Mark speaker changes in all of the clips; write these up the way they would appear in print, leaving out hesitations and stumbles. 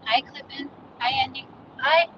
Speaker 1: Hi, Clifton. Hi, Andy. Hi.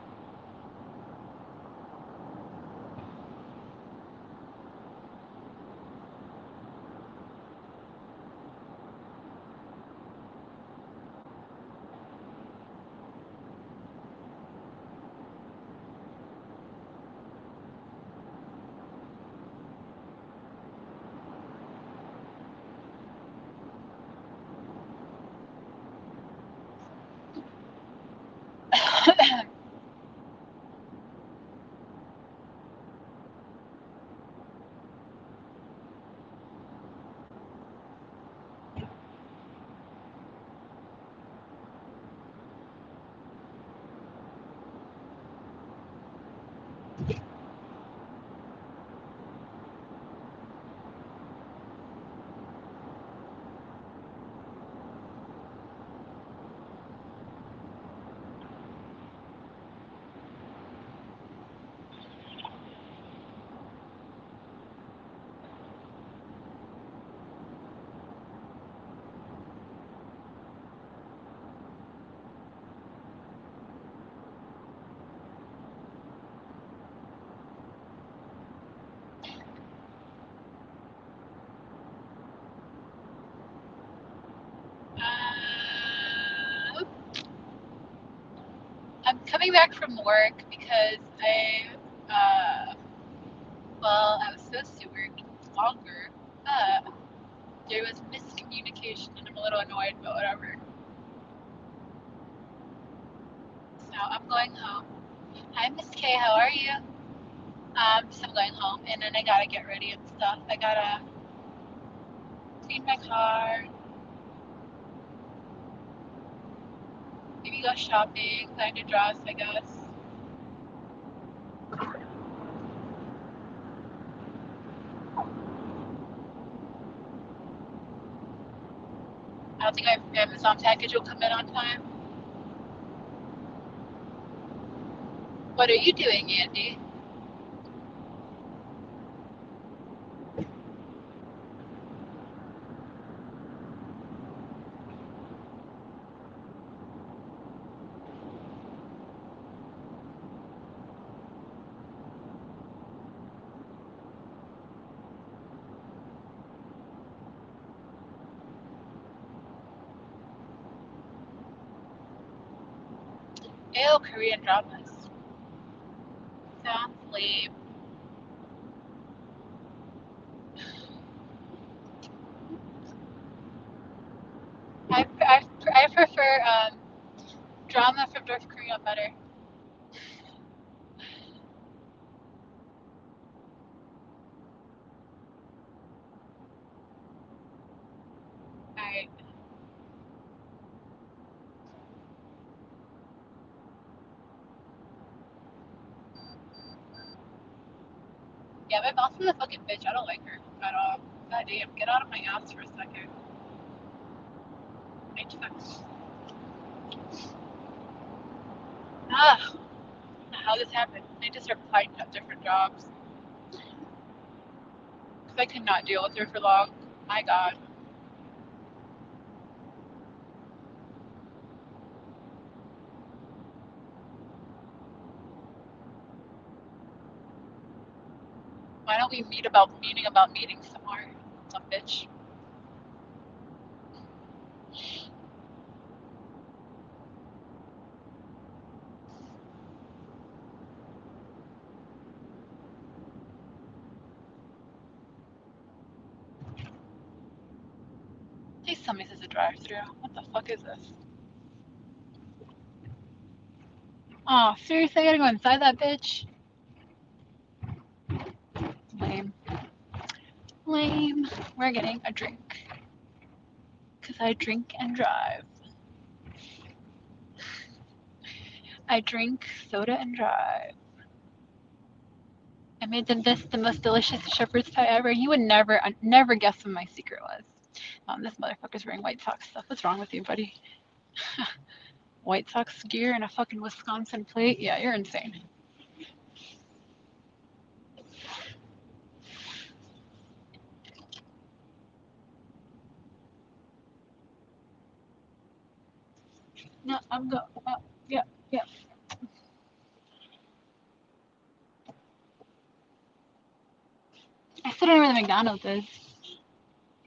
Speaker 1: I'm coming back from work because I was supposed to work longer, but there was miscommunication and I'm a little annoyed, but whatever. So I'm going home. Hi, Miss K, how are you? So I'm going home and then I gotta get ready and stuff. I gotta clean my car, maybe go shopping, find a dress, I guess. I don't think my Amazon package will come in on time. What are you doing, Andy? Ew, Korean dramas. Sounds lame. I prefer drama from North Korea better. Alright. Yeah, my boss is a fucking bitch. I don't like her at all. God damn, get out of my ass for a second. I just, ah, how this happened. I just applied to different jobs. Because I could not deal with her for long. My god. Why don't we meet about meeting somewhere? Some bitch. Please tell me this is a drive-through. What the fuck is this? Oh, seriously, I gotta go inside that bitch? Lame. Lame. We're getting a drink. Because I drink and drive. I drink soda and drive. I made the most delicious shepherd's pie ever. You would never guess what my secret was. This motherfucker's wearing White Sox stuff. What's wrong with you, buddy? White Sox gear and a fucking Wisconsin plate? Yeah, you're insane. No, I'm go. Yeah, yeah. I still don't know where the McDonald's is.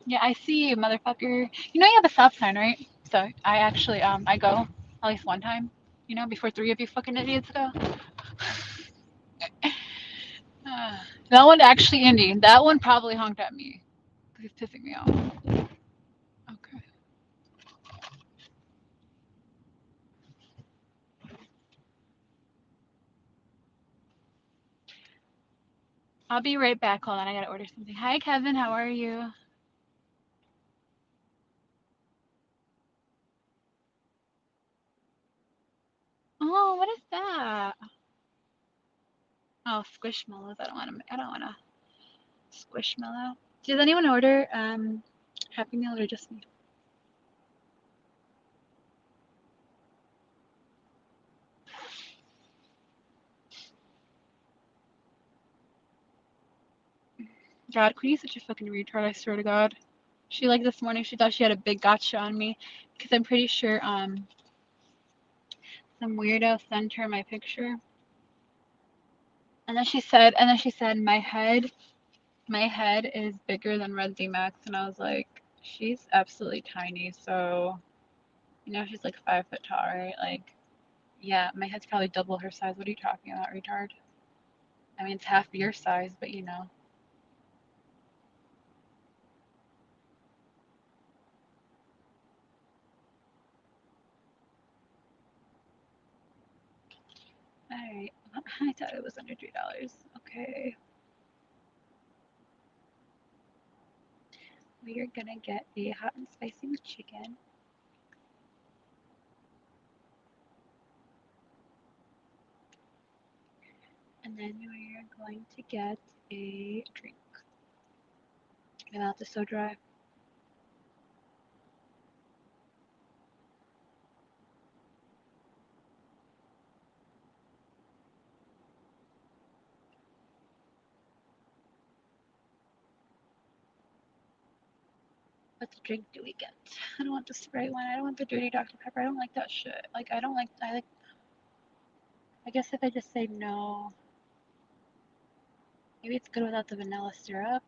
Speaker 1: Yeah, I see you, motherfucker. You know you have a stop sign, right? So I actually I go at least one time. You know, before three of you fucking idiots go. That one actually, Indy. That one probably honked at me. He's pissing me off. Okay. I'll be right back. Hold on, I gotta order something. Hi, Kevin. How are you? Oh, what is that? Oh, squishmallows. I don't want to. I don't want to squishmallow. Does anyone order Happy Meal or just me? God, Queenie's such a fucking retard. I swear to God. She like this morning. She thought she had a big gotcha on me because I'm pretty sure some weirdo sent her my picture, and then she said my head is bigger than Red Z Max, and I was like, she's absolutely tiny. So she's like 5 foot tall, right? Like, yeah, my head's probably double her size. What are you talking about, retard? I mean, it's half your size, but you know. All right, I thought it was under $3. Okay, we are gonna get a hot and spicy McChicken, and then we are going to get a drink. My mouth is so dry. What drink do we get? I don't want the Sprite one. I don't want the dirty Dr. Pepper. I don't like that shit. Like, I don't like. I like. I guess if I just say no, maybe it's good without the vanilla syrup.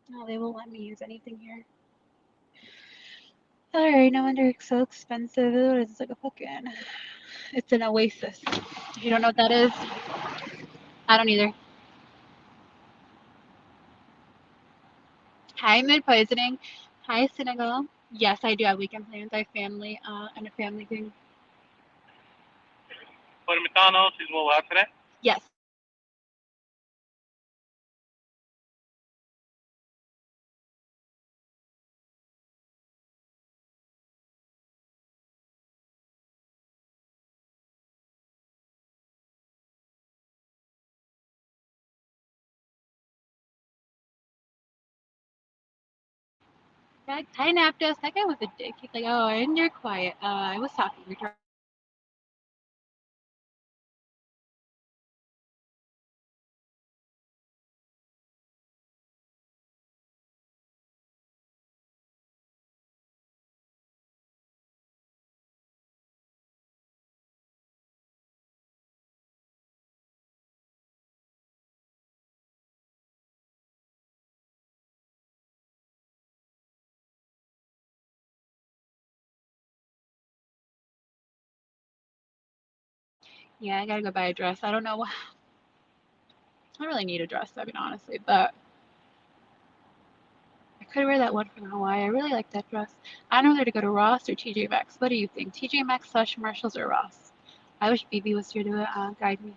Speaker 1: No, they won't let me use anything here. Alright, no wonder it's so expensive. It's like a fucking. It's an oasis. If you don't know what that is, I don't either. Hi, Mid Poisoning. Hi, Senegal. Yes, I do have weekend plans. I have family and a family thing.
Speaker 2: Parmitano, she's more today?
Speaker 1: Yes. Hi, Napdos. That guy was a dick. He's like, oh, and you're quiet. I was talking. Yeah, I gotta go buy a dress. I don't know. I don't really need a dress, I mean, honestly, but I could wear that one from Hawaii. I really like that dress. I don't know whether to go to Ross or TJ Maxx. What do you think? TJ Maxx slash Marshalls or Ross? I wish BB was here to guide me.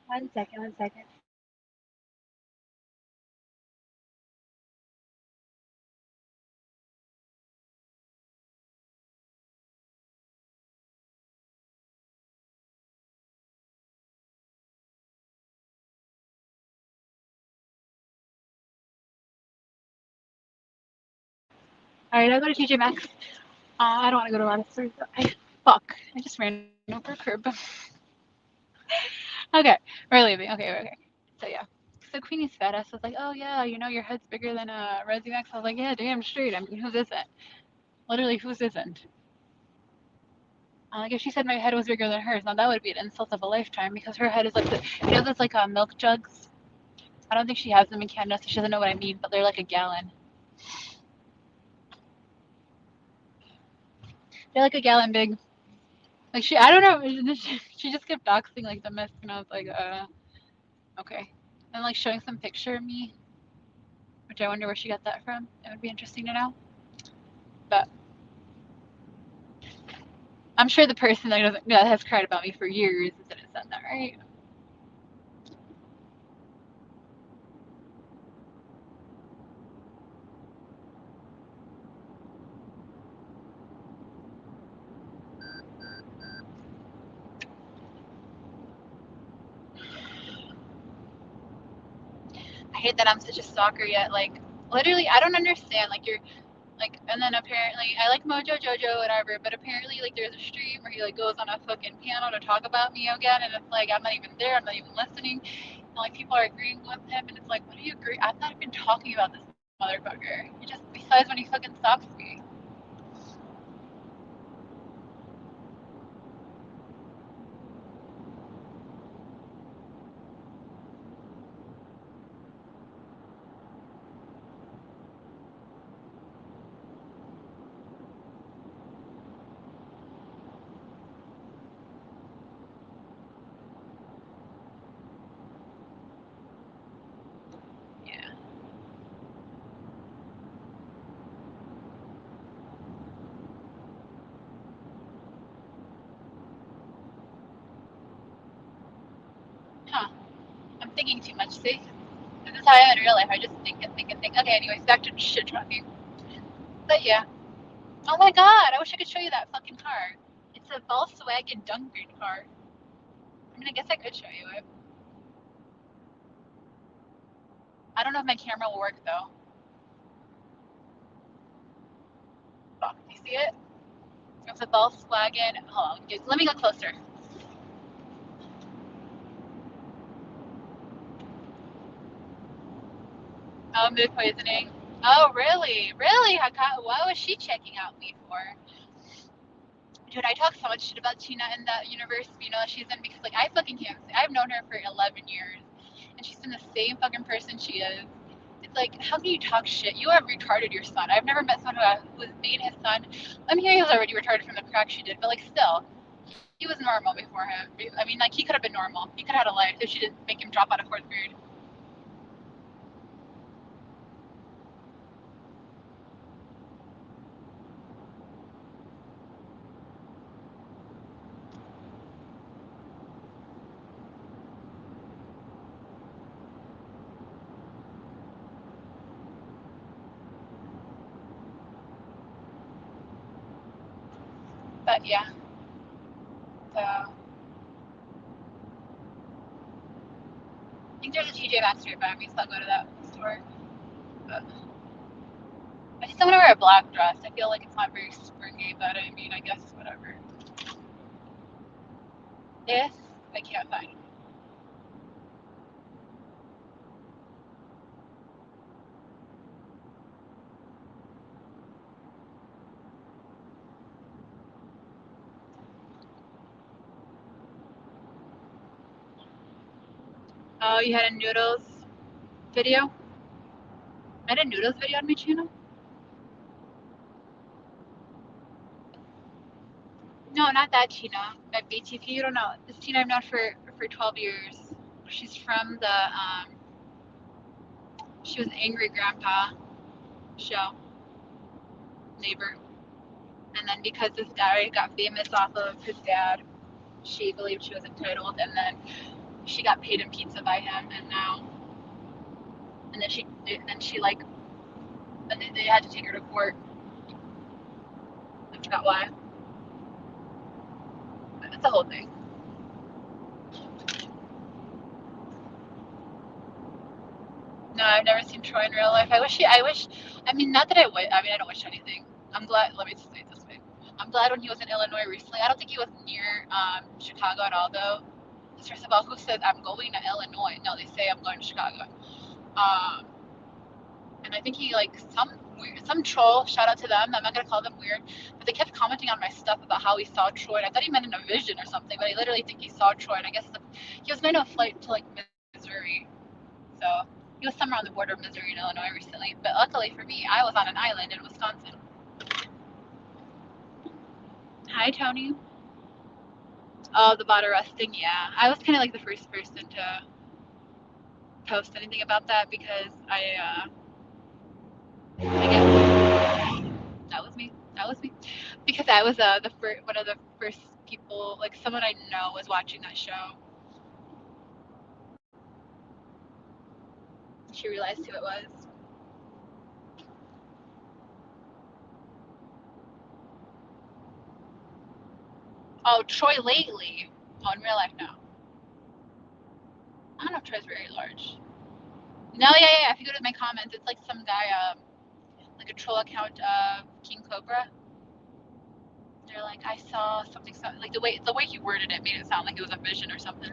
Speaker 1: One second, one second. Alright, I'll go to TJ Maxx. I don't want to go to a lot of stores. Fuck. I just ran over a curb. Okay, we're leaving. Okay. So yeah. So Queenie's fat ass was like, oh yeah, you know your head's bigger than Resi Max. I was like, yeah, damn straight. I mean, whose isn't? Literally, whose isn't? Like if she said my head was bigger than hers, now that would be an insult of a lifetime because her head is like those like milk jugs. I don't think she has them in Canada, so she doesn't know what I mean. But they're like a gallon. They're like a gallon big. Like I don't know. She just kept doxing like the mess, and I was like, okay. And like showing some picture of me, which I wonder where she got that from. It would be interesting to know. But I'm sure the person that has cried about me for years didn't send that, right? I hate that I'm such a stalker yet. Like literally, I don't understand. Like you're like, and then apparently I like Mojo Jojo, whatever. But apparently, like there's a stream where he like goes on a fucking piano to talk about me again, and it's like I'm not even there. I'm not even listening. And like people are agreeing with him, and it's like, what do you agree? I'm not even talking about this motherfucker. He just besides when he fucking stalks me. Yeah. Huh. I'm thinking too much. See, this is how I am in real life. I just think and think and think. Okay. Anyways, back to shit talking. But yeah. Oh my god, I wish I could show you that fucking car. It's a Volkswagen Dungeon car. I mean, I guess I could show you it. I don't know if my camera will work though. Fuck, do you see it? It's a Volkswagen. Hold on, let me go closer. Oh, mood poisoning. Oh, really? Really? What was she checking out me for? Dude, I talk so much shit about Tina in that universe, you know, that she's in because, like, I fucking can't. I've known her for 11 years, and she's been the same fucking person she is. It's like, how can you talk shit? You have retarded your son. I've never met someone who has made his son. I'm hearing he was already retarded from the crack she did, but, like, still, he was normal before him. I mean, like, he could have been normal. He could have had a life if she didn't make him drop out of fourth grade. But yeah, so I think there's a TJ Maxx right by me, so I'll go to that store. But I just don't want to wear a black dress. I feel like it's not very springy, but I mean, I guess whatever. This I can't find. Oh, you had a noodles video? I had a noodles video on my channel? No, not that Tina. That BTP, you don't know. This Tina I've known for 12 years. She's from the she was Angry Grandpa show, neighbor. And then because this guy got famous off of his dad, she believed she was entitled. And then she got paid in pizza by him, and then she like, and they had to take her to court. I forgot why. It's a whole thing. No, I've never seen Troy in real life. I mean, not that I would. I mean, I don't wish anything. I'm glad. Let me just say it this way. I'm glad when he was in Illinois recently. I don't think he was near Chicago at all, though. First of all, who says I'm going to Illinois? No, they say I'm going to Chicago. And I think he like some troll. Shout out to them. I'm not gonna call them weird, but they kept commenting on my stuff about how he saw Troy. And I thought he meant in a vision or something, but I literally think he saw Troy. And I guess he was going to a flight to like Missouri, so he was somewhere on the border of Missouri and Illinois recently. But luckily for me, I was on an island in Wisconsin. Hi, Tony. Oh, the bot arresting. Yeah, I was kind of like the first person to post anything about that because I guess that was me. That was me. Because I was one of the first people, like someone I know was watching that show. She realized who it was. Oh, Troy lately. Oh, in real life, no. I don't know if Troy's very large. No, yeah. If you go to my comments, it's like some guy, like a troll account of King Cobra. They're like, I saw something, like the way he worded it made it sound like it was a vision or something.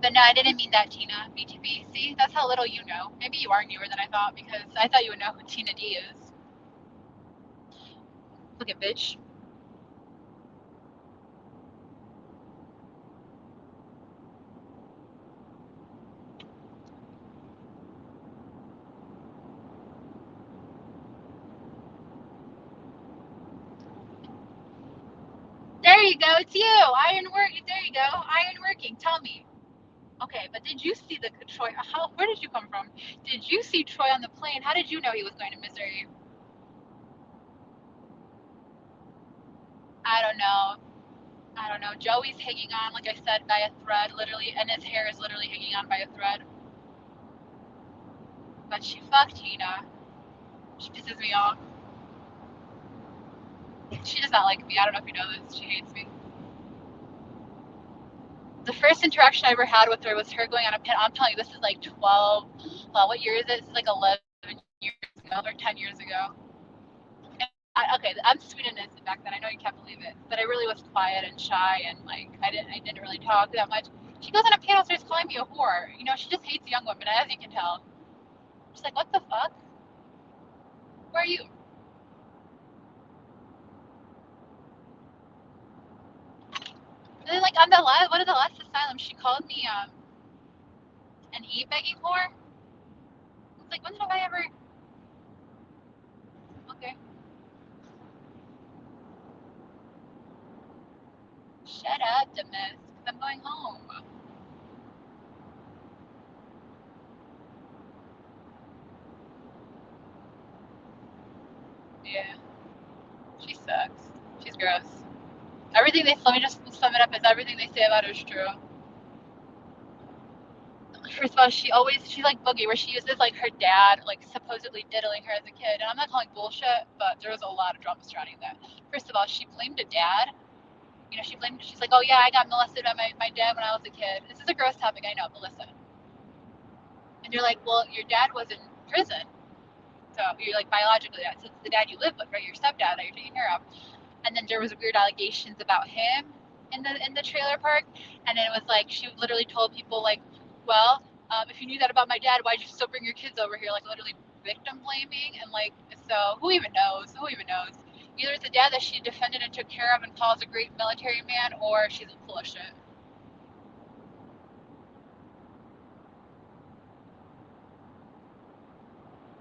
Speaker 1: But no, I didn't mean that, Tina. BTB. See, that's how little you know. Maybe you are newer than I thought because I thought you would know who Tina D is. Look at bitch. There you go. It's you. Ironwork. There you go. Ironworking. Tell me. Okay, but did you see the Troy? Where did you come from? Did you see Troy on the plane? How did you know he was going to Missouri? I don't know. I don't know. Joey's hanging on, like I said, by a thread, literally, and his hair is literally hanging on by a thread. But she fucked Tina. She pisses me off. She does not like me. I don't know if you know this. She hates me. The first interaction I ever had with her was her going on a pin. I'm telling you, this is like 12. Well, what year is it? This is like 11 years ago or 10 years ago. Okay, I'm sweet and innocent back then. I know you can't believe it, but I really was quiet and shy, and like I didn't really talk that much. She goes on a panel, starts calling me a whore. You know, she just hates young women, as you can tell. She's like, what the fuck? Where are you? And then like on the last, one of the last asylums, she called me an e-begging whore. It's like, when have I ever? Okay, shut up, Demis. I'm going home. Yeah, she sucks. She's gross. Everything they let me just sum it up as everything they say about her is true. First of all, she's like Boogie, where she uses like her dad, like supposedly diddling her as a kid. And I'm not calling bullshit, but there was a lot of drama surrounding that. First of all, she blamed a dad. You know, she's like, oh yeah, I got molested by my dad when I was a kid. This is a gross topic, I know, but listen. And you're like, well, your dad was in prison. So you're like biologically, that's the dad you live with, right? Your stepdad that you're taking care of. And then there was weird allegations about him in the trailer park, and then it was like she literally told people like, well, if you knew that about my dad, why'd you still bring your kids over here? Like literally victim blaming, and like, so who even knows? Who even knows? Either it's a dad that she defended and took care of and calls a great military man, or she's full of shit.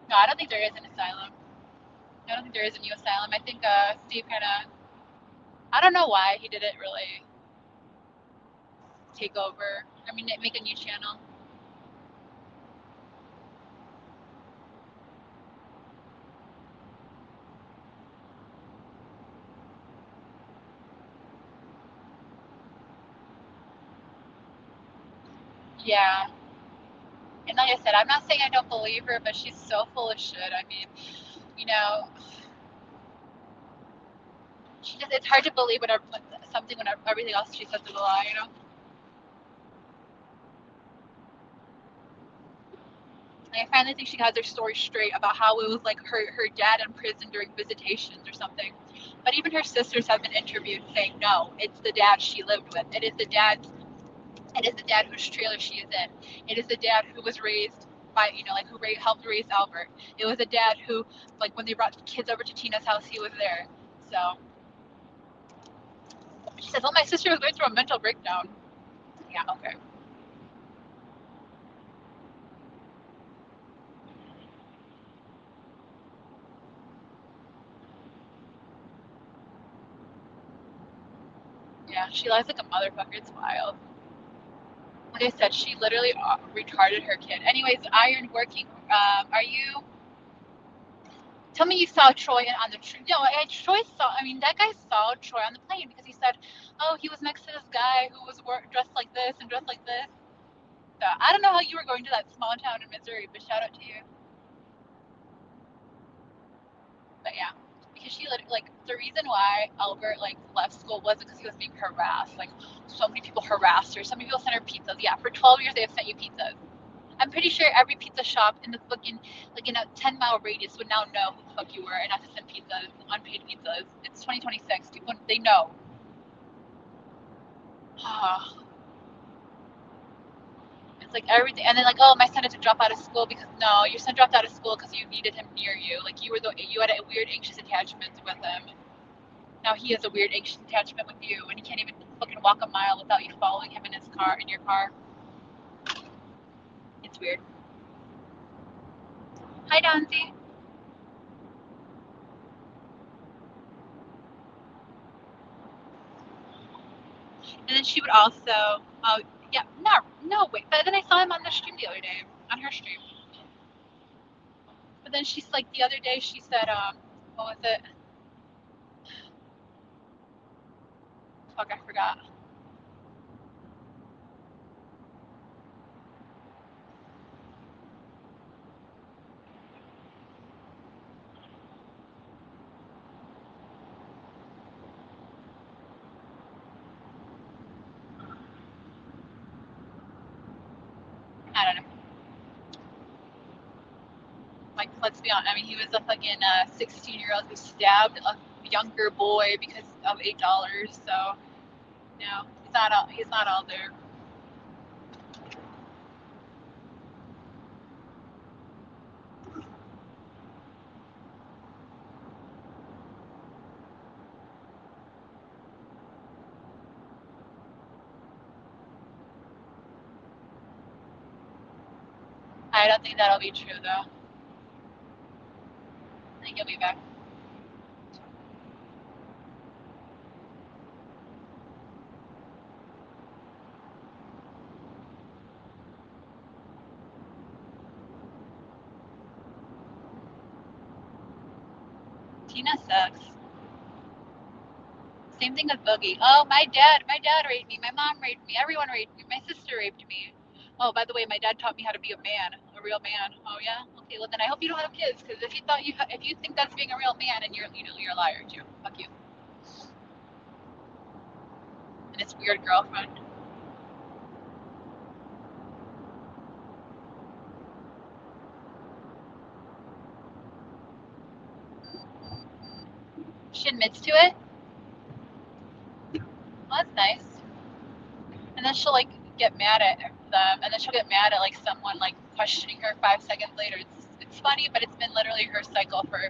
Speaker 1: No, I don't think there is an asylum. I don't think there is a new asylum. I think Steve kind of, I don't know why he didn't really take over. I mean, make a new channel. Yeah. And like I said, I'm not saying I don't believe her, but she's so full of shit. I mean, you know, it's hard to believe whatever something when everything else she says is a lie, you know. And I finally think she has her story straight about how it was like her dad in prison during visitations or something. But even her sisters have been interviewed saying no, it's the dad she lived with. It is the dad whose trailer she is in. It is the dad who was raised by, like who helped raise Albert. It was a dad who, like when they brought the kids over to Tina's house, he was there. So she says, well, my sister was going through a mental breakdown. Yeah, okay. Yeah, she lies like a motherfucker. It's wild. Like I said, she literally retarded her kid. Anyways, Iron working. Are you? Tell me you saw Troy on the train. No, Troy saw. I mean, that guy saw Troy on the plane because he said, "Oh, he was next to this guy who was dressed like this and dressed like this." So I don't know how you were going to that small town in Missouri, but shout out to you. But yeah, because she like the reason why Albert like left school wasn't because he was being harassed. Like so many people harassed her. So many people sent her pizzas. Yeah, for 12 years they have sent you pizzas. I'm pretty sure every pizza shop in the fucking like in a 10-mile radius would now know who the fuck you were and not to send pizzas, unpaid pizzas. It's 2026. People they know. It's like everything, and then like, oh, my son had to drop out of school because no, your son dropped out of school because you needed him near you. Like you had a weird anxious attachment with him. Now he has a weird anxious attachment with you, and he can't even fucking walk a mile without you following him in your car. It's weird. Hi, Donzi. And then she would also, yeah, no, wait. But then I saw him on the stream the other day, on her stream. But then she's like, the other day she said, what was it? Fuck, I forgot. I don't know. Like, let's be honest. I mean, he was a fucking 16-year-old who stabbed a younger boy because of $8. So, no, he's not all. He's not all there. I don't think that'll be true though. I think he'll be back. Tina sucks. Same thing with Boogie. Oh, my dad raped me. My mom raped me. Everyone raped me. My sister raped me. Oh, by the way, my dad taught me how to be a man, a real man. Oh yeah. Okay. Well, then I hope you don't have kids, because if you think that's being a real man, and you're a liar too. Fuck you. And it's weird girlfriend. She admits to it. Well, that's nice. And then she'll like get mad at them, and then she'll get mad at like someone like questioning her 5 seconds later. It's funny, but it's been literally her cycle for.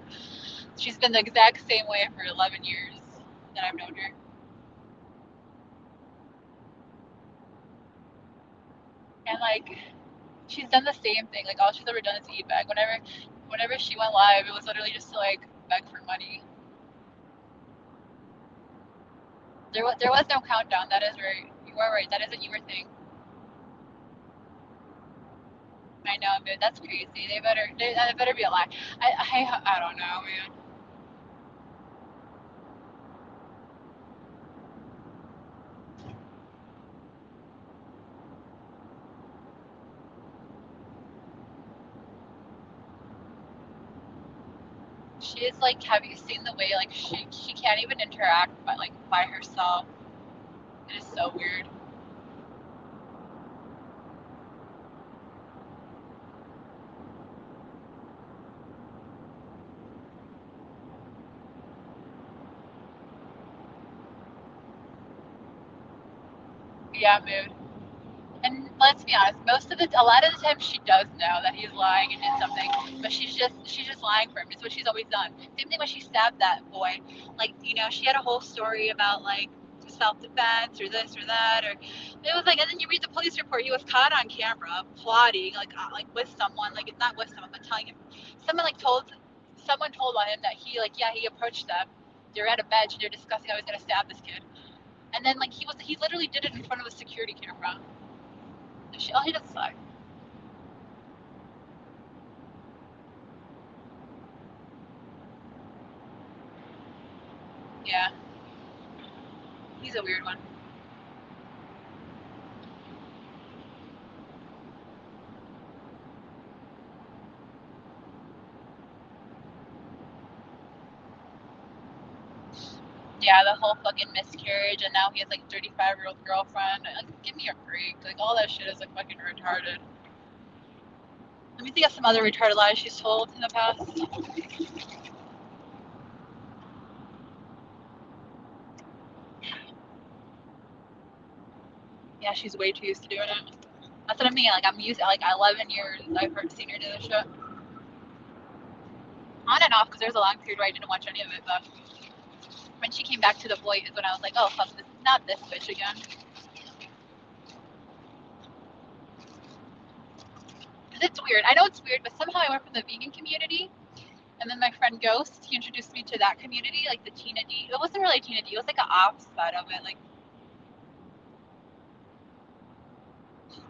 Speaker 1: She's been the exact same way for 11 years that I've known her. And like she's done the same thing. Like all she's ever done is eat bag. Whenever she went live, it was literally just to like beg for money. There was no countdown. That is right. You are right. That is a newer thing. I know, but that's crazy. That better be a lie. I don't know, man. She is like, have you seen the way like she can't even interact by herself? It is so weird. Yeah, mood. And let's be honest, a lot of the time she does know that he's lying and did something, but she's just lying for him. It's what she's always done. Same thing when she stabbed that boy. Like, she had a whole story about like self-defense or this or that, or it was like, and then you read the police report. He was caught on camera plotting, like with someone, like not with someone, but telling him. Someone told on him that he approached them. They're at a bench and they're discussing how he's gonna stab this kid. And then like he literally did it in front of a security camera. He does suck. Yeah, he's a weird one. Yeah, the whole fucking miscarriage, and now he has like 35-year-old girlfriend. Like, give me a break. Like, all that shit is like fucking retarded. Let me think of some other retarded lies she's told in the past. Yeah, she's way too used to doing it. That's what I mean. Like, I'm used, like 11 years I've seen her do this shit. On and off, because there's a long period where I didn't watch any of it, but when she came back to the Voight is when I was like, oh fuck, this is not this bitch again. Because it's weird. I know it's weird, but somehow I went from the vegan community. And then my friend Ghost, he introduced me to that community, like the Tina D. It wasn't really Tina D. It was like an offset of it. Like,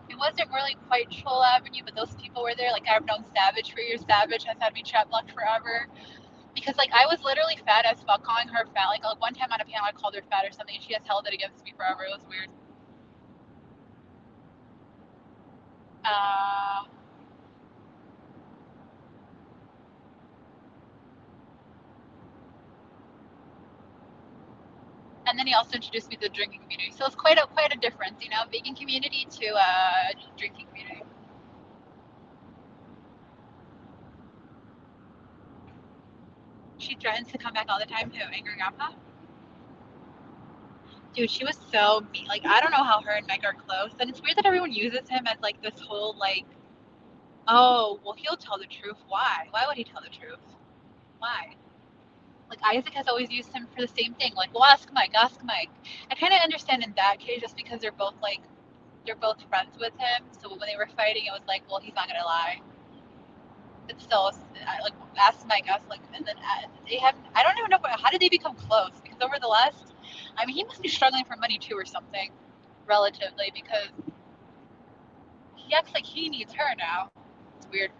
Speaker 1: it wasn't really quite Troll Avenue, but those people were there. Like, I've known Savage for years. Savage has had me chat blocked forever. Because, like, I was literally fat as fuck, calling her fat. Like, one time on a panel, I called her fat or something, and she has held it against me forever. It was weird. Uh, and then he also introduced me to the drinking community. So it's quite a difference, vegan community to drinking community. She threatens to come back all the time to anger grandpa. Dude, she was so mean. Like, I don't know how her and Meg are close. And it's weird that everyone uses him as like this whole like, oh, well, he'll tell the truth. Why? Why would he tell the truth? Why? Like, Isaac has always used him for the same thing. Like, well, ask Mike, ask Mike. I kind of understand in that case just because they're both friends with him. So when they were fighting, it was like, well, he's not gonna lie. But still, like, ask Mike, ask like, and then they have. I don't even know how did they become close? Because over the last, I mean, he must be struggling for money too or something, relatively, because he acts like he needs her now. It's weird.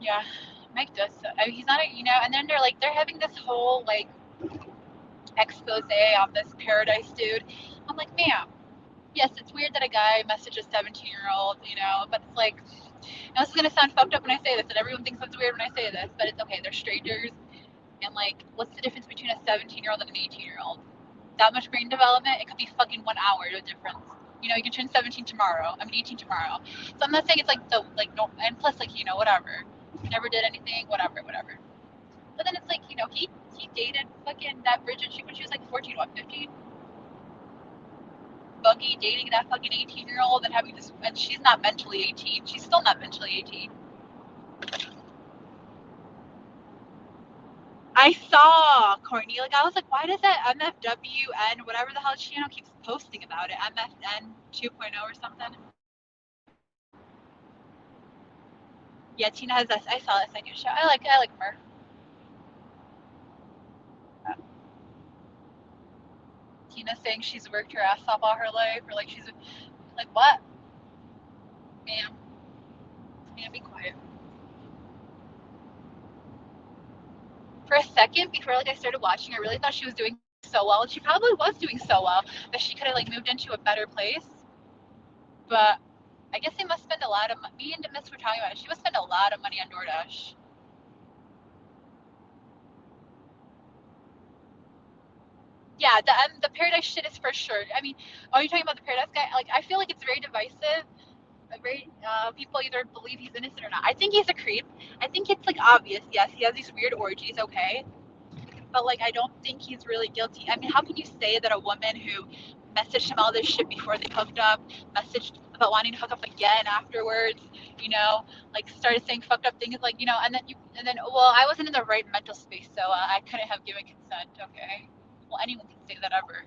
Speaker 1: Yeah, Mike does. I mean, he's not and then they're having this whole like expose on this Paradise dude. I'm like, ma'am, yes, it's weird that a guy messages a 17-year-old, but it's like, now this is gonna sound fucked up when I say this, and everyone thinks it's weird when I say this, but it's okay. They're strangers, and like, what's the difference between a 17-year-old and an 18-year-old? That much brain development? It could be fucking 1 hour of difference. You can turn 17 tomorrow. I mean, 18 tomorrow. So I'm not saying it's like no, and plus like whatever. Never did anything, whatever. But then it's like he dated fucking that Bridget chick when she was like 14, what, 15? Buggy dating that fucking 18-year-old and having this, and she's not mentally 18. She's still not mentally 18. I saw Courtney. Like, I was like, why does that MFWN, whatever the hell channel keeps posting about it? MFN 2.0 or something. Yeah, Tina has that. I saw that second show. I like her. Tina saying she's worked her ass off all her life, or like she's like, what? Ma'am, ma'am, be quiet. For a second, before like I started watching, I really thought she was doing so well, and she probably was doing so well that she could have like moved into a better place. But I guess they must spend a lot of money. Me and Demis were talking about it. She must spend a lot of money on DoorDash. Yeah, the Paradise shit is for sure. I mean, are you talking about the Paradise guy? Like, I feel like it's very divisive. Very people either believe he's innocent or not. I think he's a creep. I think it's like obvious. Yes, he has these weird orgies. Okay, but like I don't think he's really guilty. I mean, how can you say that a woman who messaged him all this shit before they hooked up, messaged about wanting to hook up again afterwards, like started saying fucked up things, like and then well, I wasn't in the right mental space, so I couldn't have given consent. Okay, well, anyone can say that ever.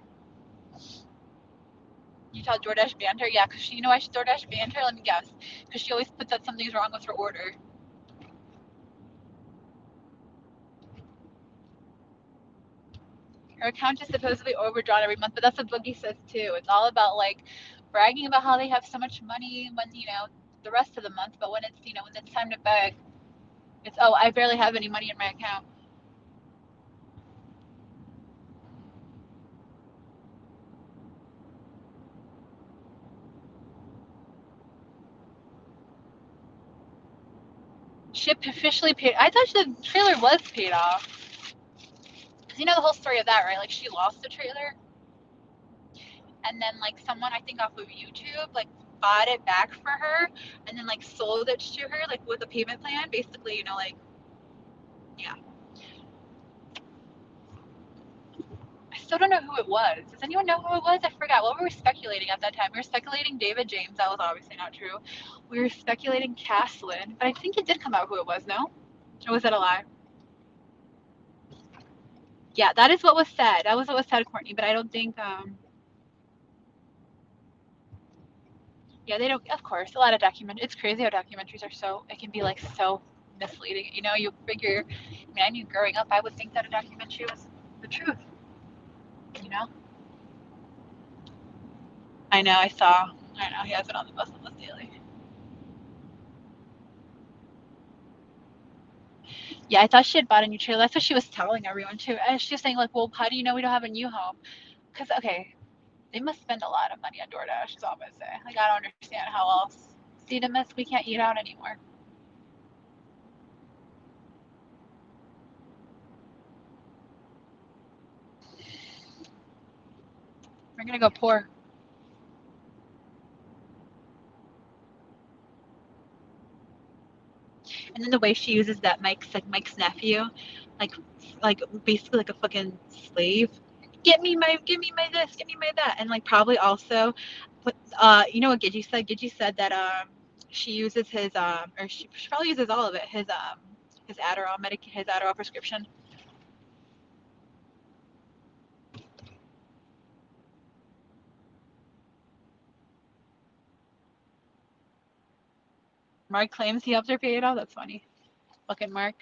Speaker 1: You tell DoorDash banned her? Yeah, because she, why she DoorDash banned her? Let me guess. Because she always puts that something's wrong with her order. Her account is supposedly overdrawn every month, but that's what Boogie says too. It's all about like bragging about how they have so much money when the rest of the month, but when it's when it's time to beg, it's oh, I barely have any money in my account. Ship officially paid. I thought the trailer was paid off. Cause you know the whole story of that, right? Like she lost the trailer, and then like someone I think off of YouTube like bought it back for her, and then like sold it to her like with a payment plan, basically. Like yeah. I still don't know who it was. Does anyone know who it was? I forgot. What were we speculating at that time? We were speculating David James. That was obviously not true. We were speculating Caslin, but I think it did come out who it was. No, or was that a lie? Yeah, that is what was said. That was what was said, Courtney. But I don't think. Yeah, they don't. Of course, a lot of It's crazy how documentaries are so. It can be like so misleading. You figure. I mean, I knew growing up, I would think that a documentary was the truth. You know. I know. I saw. I know he has it on the bus on list daily. Yeah, I thought she had bought a new trailer. That's what she was telling everyone too. And she was saying like, "Well, how do you know we don't have a new home?" Because okay, they must spend a lot of money on DoorDash. Is all I'm gonna say. Like, I don't understand how else. See, the miss, we can't eat out anymore. We're gonna go poor. And then the way she uses that Mike's nephew, like basically like a fucking slave. Give me my this, give me my that, and like probably also, but you know what Gidgey said? Gidgey said that she uses his or she probably uses all of it, his his Adderall prescription. Mark claims he helped her pay it off. That's funny. Fucking Mark.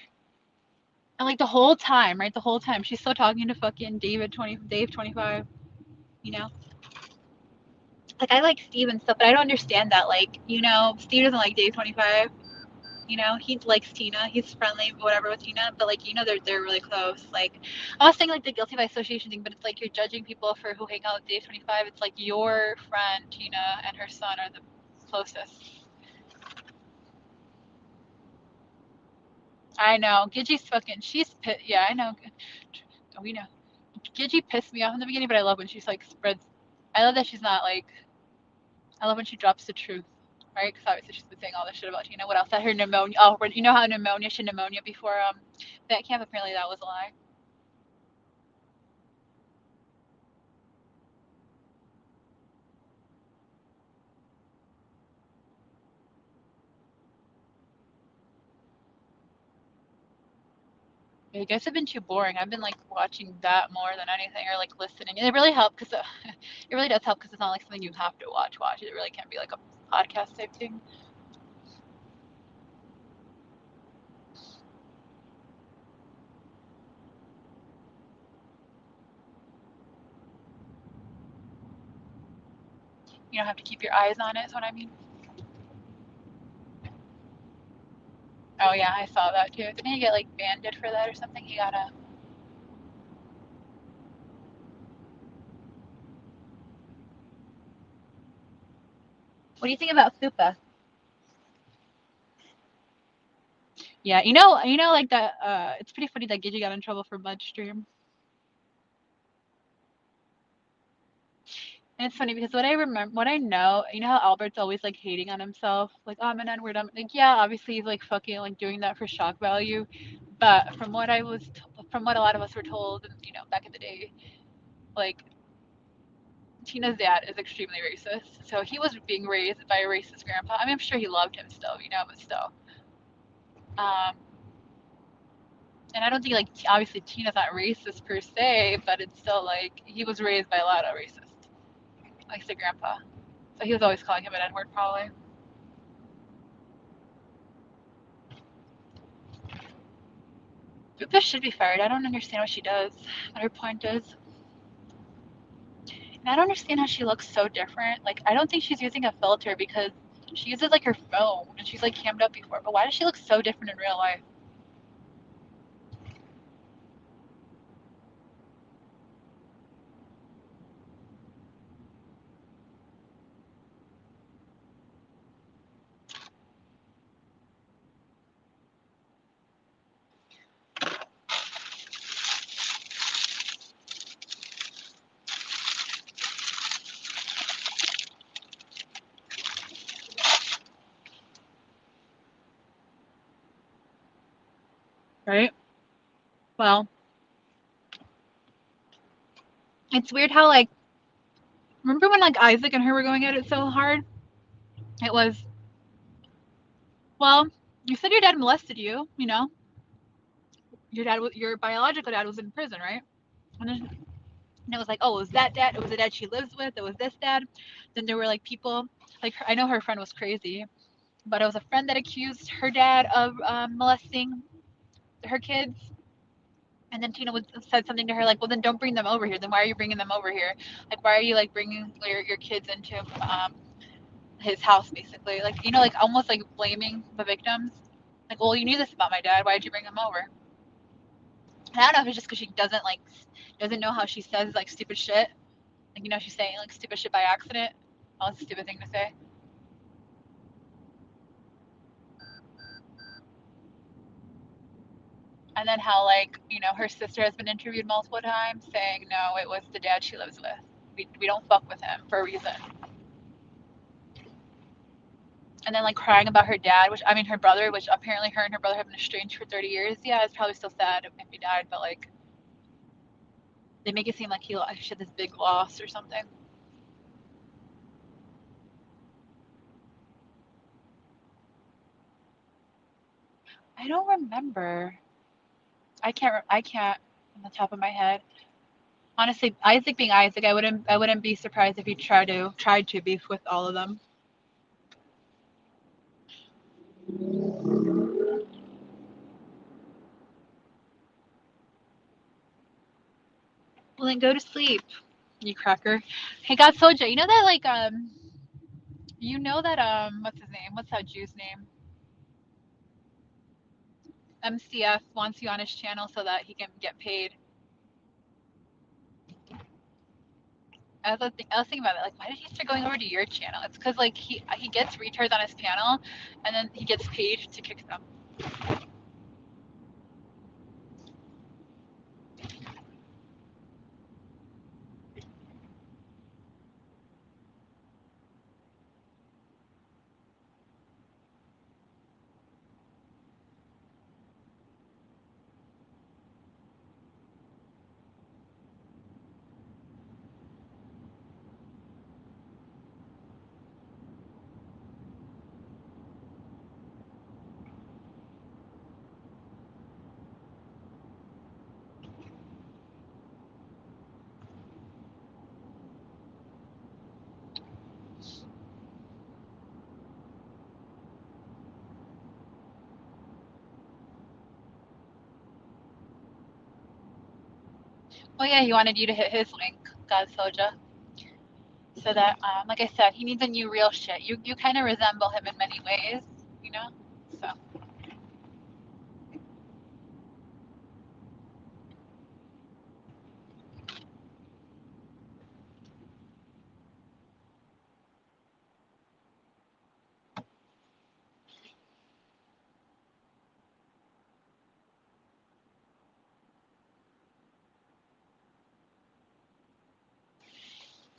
Speaker 1: And like the whole time, right? The whole time she's still talking to fucking Dave 25. You know, like I like Steve and stuff, but I don't understand that. Like Steve doesn't like Dave 25. He likes Tina. He's friendly, whatever, with Tina. But like they're really close. Like I was saying like the guilty by association thing, but it's like you're judging people for who hang out with Dave 25. It's like your friend Tina and her son are the closest. I know. Gidgey's fucking. Yeah, I know. We know. Gidgey pissed me off in the beginning, but I love when she's like spreads. I love that she's not like. I love when she drops the truth, right? Because obviously she's been saying all this shit about Tina. What else? That her pneumonia. Oh, you know how she had pneumonia before that camp. Apparently that was a lie. Yeah, you guys have been too boring. I've been like watching that more than anything, or like listening, and it really helped because it really does help because it's not like something you have to watch. It really can be like a podcast type thing. You don't have to keep your eyes on it. Is what I mean. Oh yeah, I saw that too. Didn't he get like banned for that or something? He got a. What do you think about Fupa? Yeah, like that. It's pretty funny that Gigi got in trouble for Mudstream. And it's funny because what I remember, what I know, you know how Albert's always like hating on himself, like, oh, I'm an N-word. I'm like, yeah, obviously he's like fucking like doing that for shock value, but from what a lot of us were told, back in the day, like Tina's dad is extremely racist, so he was being raised by a racist grandpa. I mean, I'm sure he loved him still, but still. Um, and I don't think like obviously Tina's not racist per se, but it's still like he was raised by a lot of racists, like the grandpa. So he was always calling him an N-word, probably. Rupa should be fired. I don't understand what she does, what her point is. And I don't understand how she looks so different. Like, I don't think she's using a filter because she uses like her phone and she's like cammed up before. But why does she look so different in real life? Right? Well, it's weird how like remember when like Isaac and her were going at it so hard? It was, well, you said your dad molested you, your biological dad was in prison, right? And it was like, oh, it was that dad, it was the dad she lives with, it was this dad. Then there were like people, like I know her friend was crazy, but it was a friend that accused her dad of molesting her kids. And then Tina said something to her like, well, then don't bring them over here. Then why are you bringing them over here? Like, why are you like bringing your kids into his house, basically? Like, like almost like blaming the victims. Like, well, you knew this about my dad. Why did you bring him over? And I don't know if it's just because she doesn't know how she says like stupid shit. Like, she's saying like stupid shit by accident. Oh, it's a stupid thing to say. And then how like her sister has been interviewed multiple times saying no, it was the dad she lives with. We don't fuck with him for a reason. And then like crying about her dad, which I mean her brother, which apparently her and her brother have been estranged for 30 years. Yeah, it's probably still sad if he died, but like they make it seem like he had this big loss or something. I don't remember. I can't on the top of my head. Honestly, Isaac being Isaac, I wouldn't be surprised if he tried to beef with all of them. Well then go to sleep, you cracker. Hey God Soja, what's his name? What's that Jew's name? MCF wants you on his channel so that he can get paid. I was thinking about it. Like, why did he start going over to your channel? It's because like he gets retards on his panel, and then he gets paid to kick them. Oh yeah, he wanted you to hit his link, God Soja, so that like I said, he needs a new real shit. You kind of resemble him in many ways, you know. So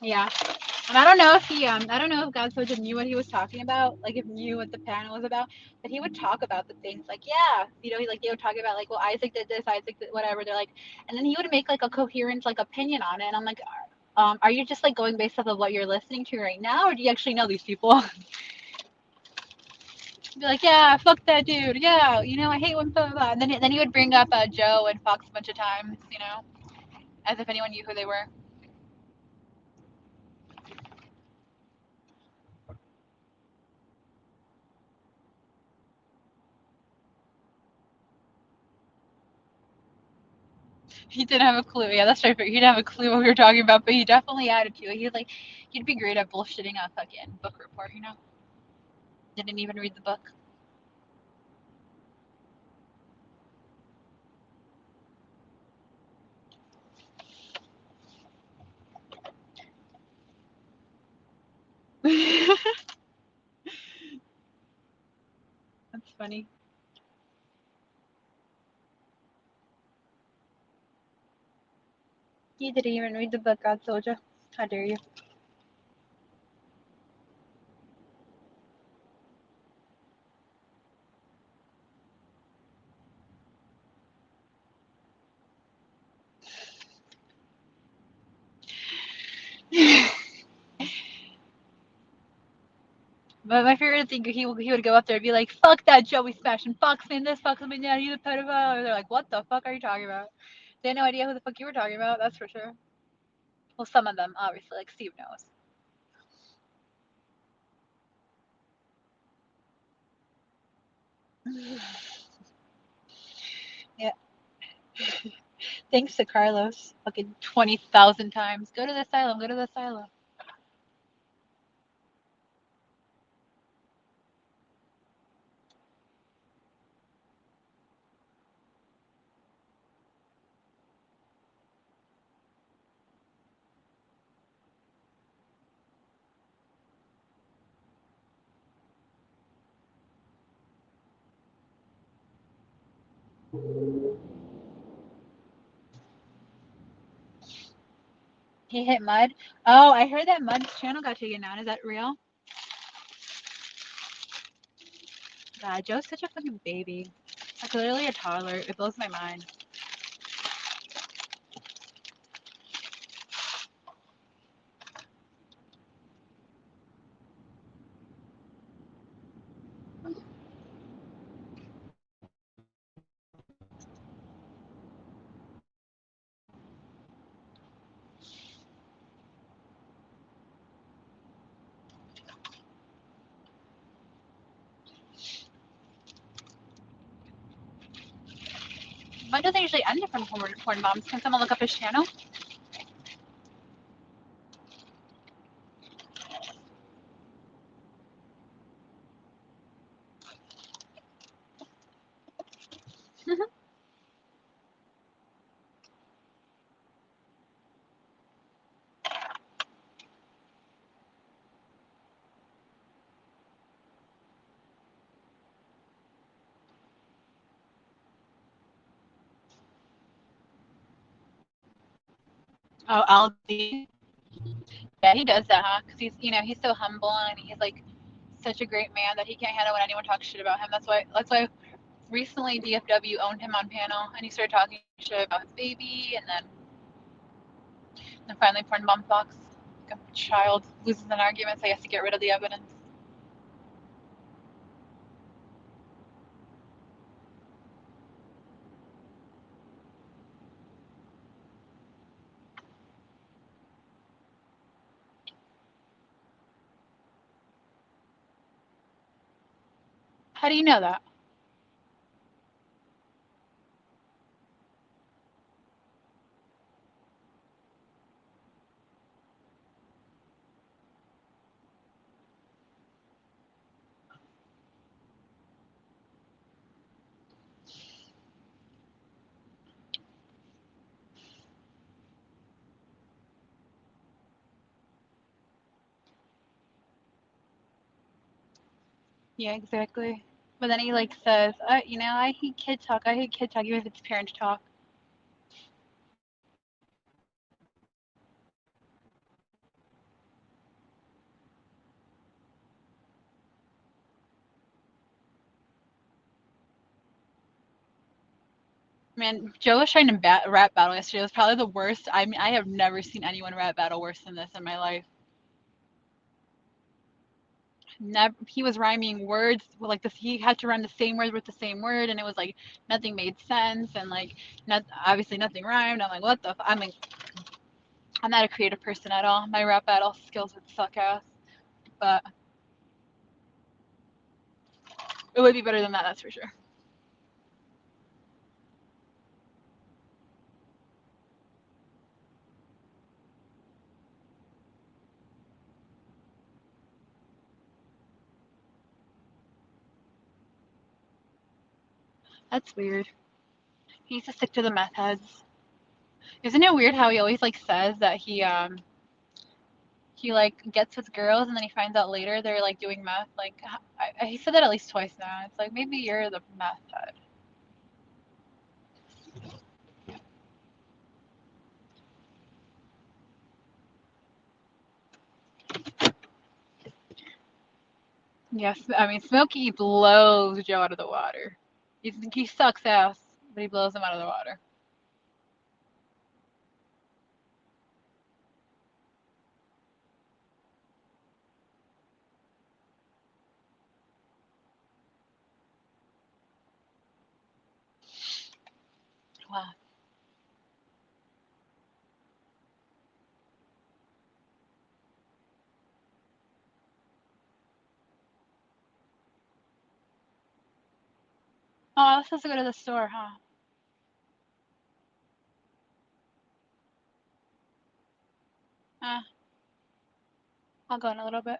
Speaker 1: Yeah. And I don't know if I don't know if God Soja knew what he was talking about, like if knew what the panel was about, but he would talk about the things like, yeah, they would talk about like, well, Isaac did this, Isaac did whatever. They're like, and then he would make like a coherent like opinion on it, and I'm like, are you just like going based off of what you're listening to right now, or do you actually know these people? Be like, yeah, fuck that dude, yeah, I hate when blah, blah, blah. And then he would bring up Joe and Fox a bunch of times, as if anyone knew who they were. He didn't have a clue. Yeah, that's right. He didn't have a clue what we were talking about, but he definitely added to it. He'd be great at bullshitting a fucking book report. Didn't even read the book. That's funny. You didn't even read the book, God Soldier. How dare you? But my favorite thing, he would go up there and be like, "Fuck that Joey smashing Foxman this, Foxman that, he's a pedophile." And they're like, "What the fuck are you talking about?" They had no idea who the fuck you were talking about. That's for sure. Well, some of them, obviously, like Steve knows. Yeah. Thanks to Carlos, fucking 20,000 times. Go to the asylum. Go to the asylum. He hit Mud. Oh, I heard that Mud's channel got taken down. Is that real? God, Joe's such a fucking baby. Like literally a toddler. It blows my mind. Mud doesn't usually end it from porn bombs. Can someone look up his channel? Oh, Aldi. Yeah, he does that, huh? Because he's so humble and he's like such a great man that he can't handle when anyone talks shit about him. That's why recently DFW owned him on panel and he started talking shit about his baby and finally porn bomb Fox. Like a child loses an argument, so he has to get rid of the evidence. How do you know that? Yeah, exactly. But then he like says, I hate kid talk. I hate kid talk, even if it's parent talk. Man, Joe was trying to rap battle yesterday. It was probably the worst. I mean, I have never seen anyone rap battle worse than this in my life. Never. He was rhyming words with like this. He had to run the same word with the same word, and it was like nothing made sense, and like obviously nothing rhymed. I'm like, what the? I mean, I'm not a creative person at all. My rap battle skills would suck ass, but it would be better than that. That's for sure. That's weird. He needs to stick to the meth heads. Isn't it weird how he always like says that he like gets with girls and then he finds out later they're like doing meth. Like he said that at least twice now. It's like maybe you're the meth head. Yes, I mean Smokey blows Joe out of the water. He sucks ass, but he blows him out of the water. Wow. Oh, I was supposed to go to the store, huh? Uh, I'll go in a little bit.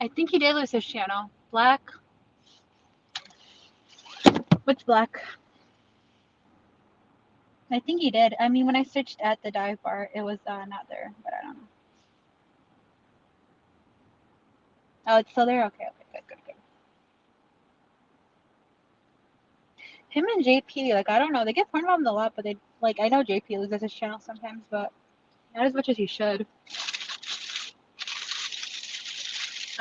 Speaker 1: I think he did lose his channel. Black. What's black? I think he did. I mean, when I searched at the dive bar, it was not there, but I don't know. Oh, it's still there? Okay, okay, good. Him and JP, like, I don't know. They get porn bombed a lot, but they, like, I know JP loses his channel sometimes, but not as much as he should.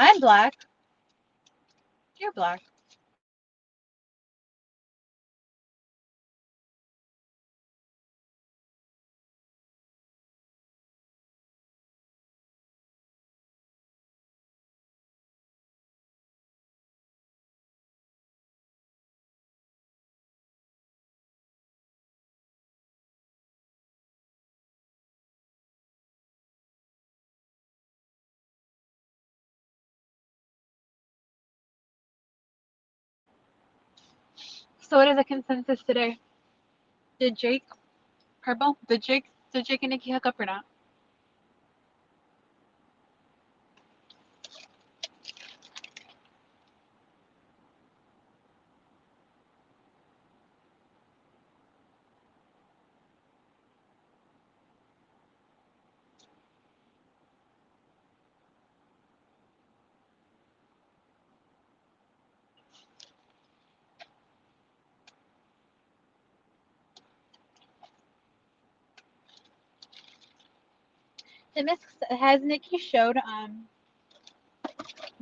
Speaker 1: I'm black. You're black. So what is the consensus today? Did Jake, Purple, did Jake and Nikki hook up or not? Has Nikki showed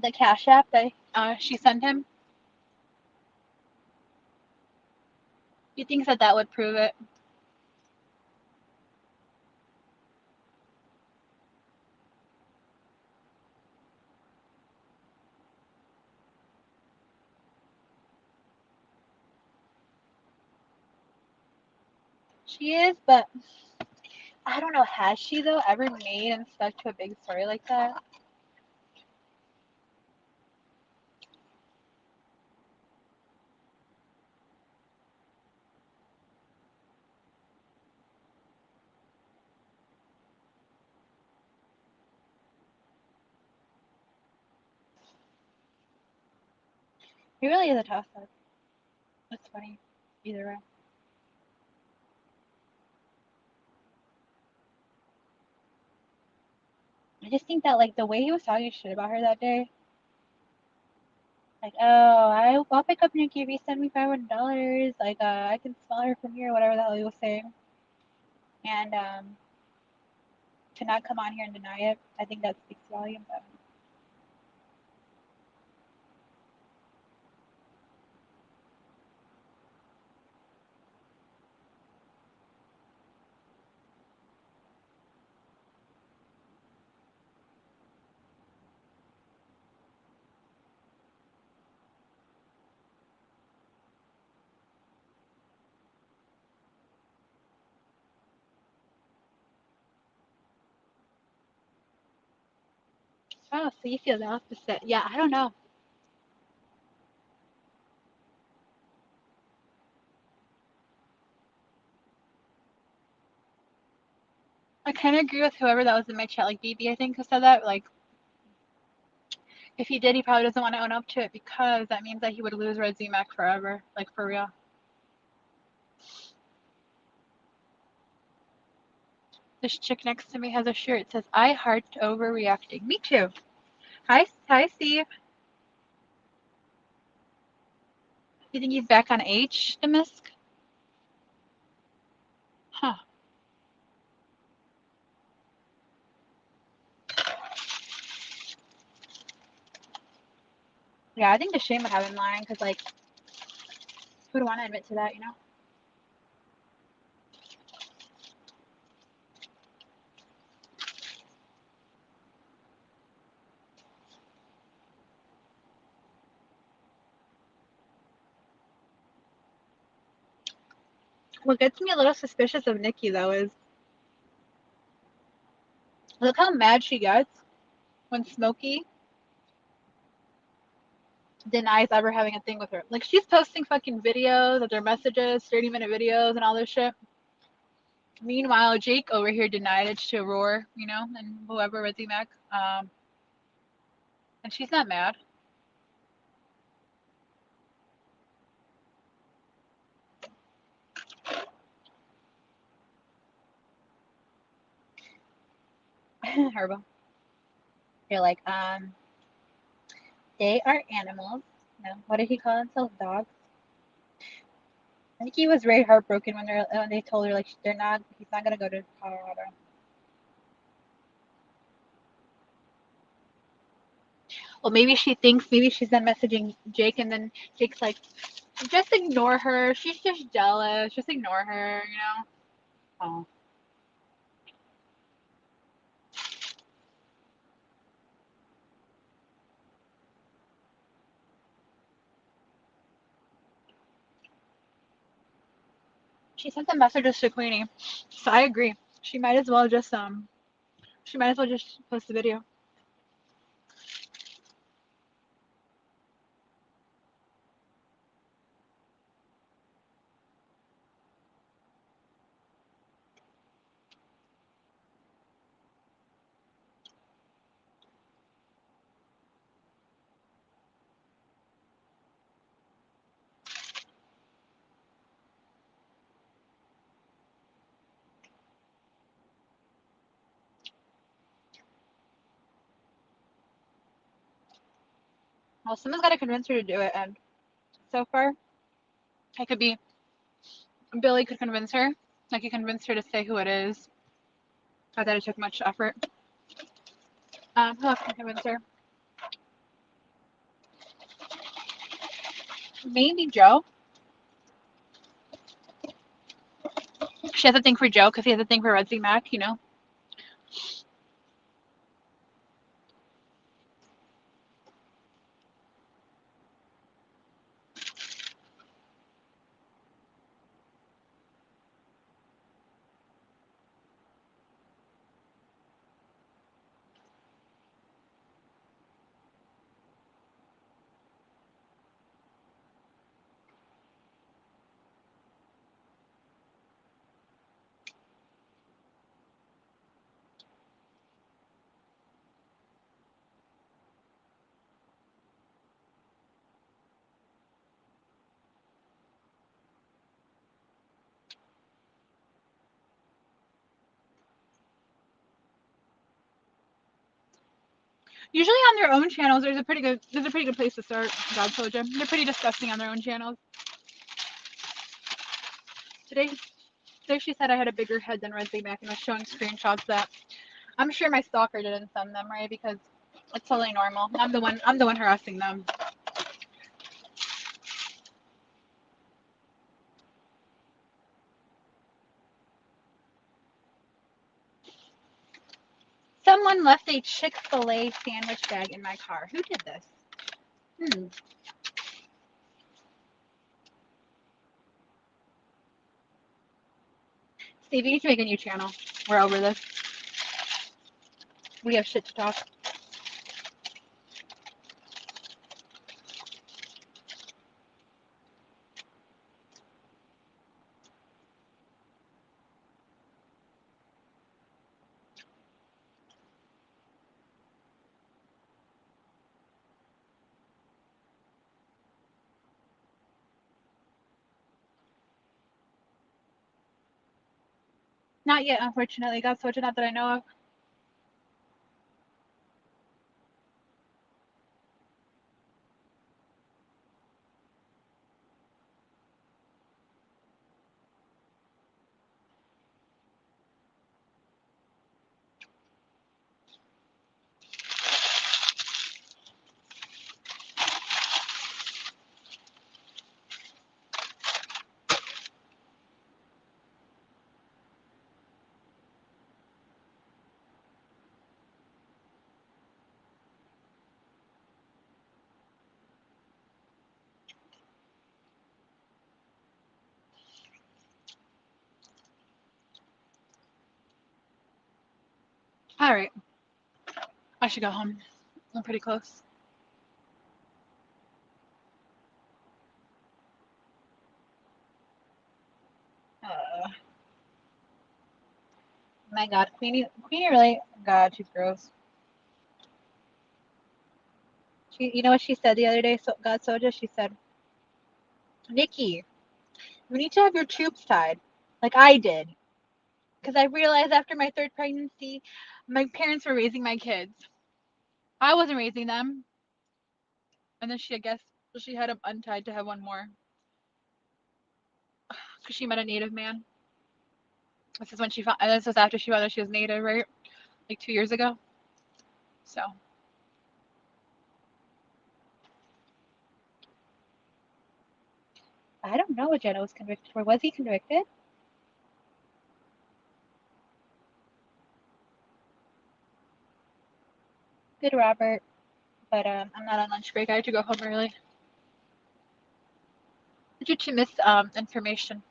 Speaker 1: the Cash App that she sent him? You think that would prove it? She is, but I don't know. Has she though ever made and stuck to a big story like that? He really is a toss-up. That's funny. Either way. I just think that, like, the way he was talking shit about her that day, like, oh, I'll pick up Nikki if you send me $500. Like, I can smell her from here, whatever the hell he was saying. And, to not come on here and deny it, I think that speaks volumes of him. Oh, so you feel the opposite. Yeah, I don't know. I kind of agree with whoever that was in my chat, like BB, I think, who said that. Like, if he did, he probably doesn't want to own up to it because that means that he would lose Red Z-Mac forever. Like, for real. This chick next to me has a shirt. It says, I heart overreacting. Me too. Hi, Steve. You think he's back on H, Demisk? Huh. Yeah, I think the shame would have him lying because, like, who would want to admit to that, you know? What gets me a little suspicious of Nikki, though, is look how mad she gets when Smokey denies ever having a thing with her. Like, she's posting fucking videos of their messages, 30-minute videos, and all this shit. Meanwhile, Jake over here denied it to Roar, you know, and whoever, Rizzy Mac. And she's not mad. Herbo. You're like, they are animals. No, what did he call himself? Dogs. I think he was very heartbroken when they told her like he's not gonna go to Colorado. Well, maybe she thinks maybe she's done messaging Jake, and then Jake's like, just ignore her. She's just jealous. Just ignore her, you know. Oh. She sent the messages to Queenie, so I agree. She might as well just post the video. Well, someone's got to convince her to do it, and so far, it could be Billy could convince her. Like, he convinced her to say who it is. I thought it took much effort. Who else can convince her? Maybe Joe. She has a thing for Joe because he has a thing for Red Z Mac, you know? Usually on their own channels, there's a pretty good place to start. God Soja. They're pretty disgusting on their own channels. Today she said I had a bigger head than Redzy Mac and was showing screenshots that I'm sure my stalker didn't send them, right? Because it's totally normal. I'm the one harassing them. Someone left a Chick-fil-A sandwich bag in my car. Who did this? Steve, you need to make a new channel. We're over this. We have shit to talk. Not yet, unfortunately. God Soja, not that I know of. All right. I should go home. I'm pretty close. My God, Queenie really, God, she's gross. You know what she said the other day, God Soja? She said, Nikki, you need to have your tubes tied, like I did. Because I realized after my third pregnancy, my parents were raising my kids. I wasn't raising them. And then she had them untied to have one more. Because she met a native man. This was after she found out she was native, right? Like 2 years ago. So. I don't know what Jenna was convicted for. Was he convicted? Good, Robert. But I'm not on lunch break. I have to go home early. Due to miscommunication.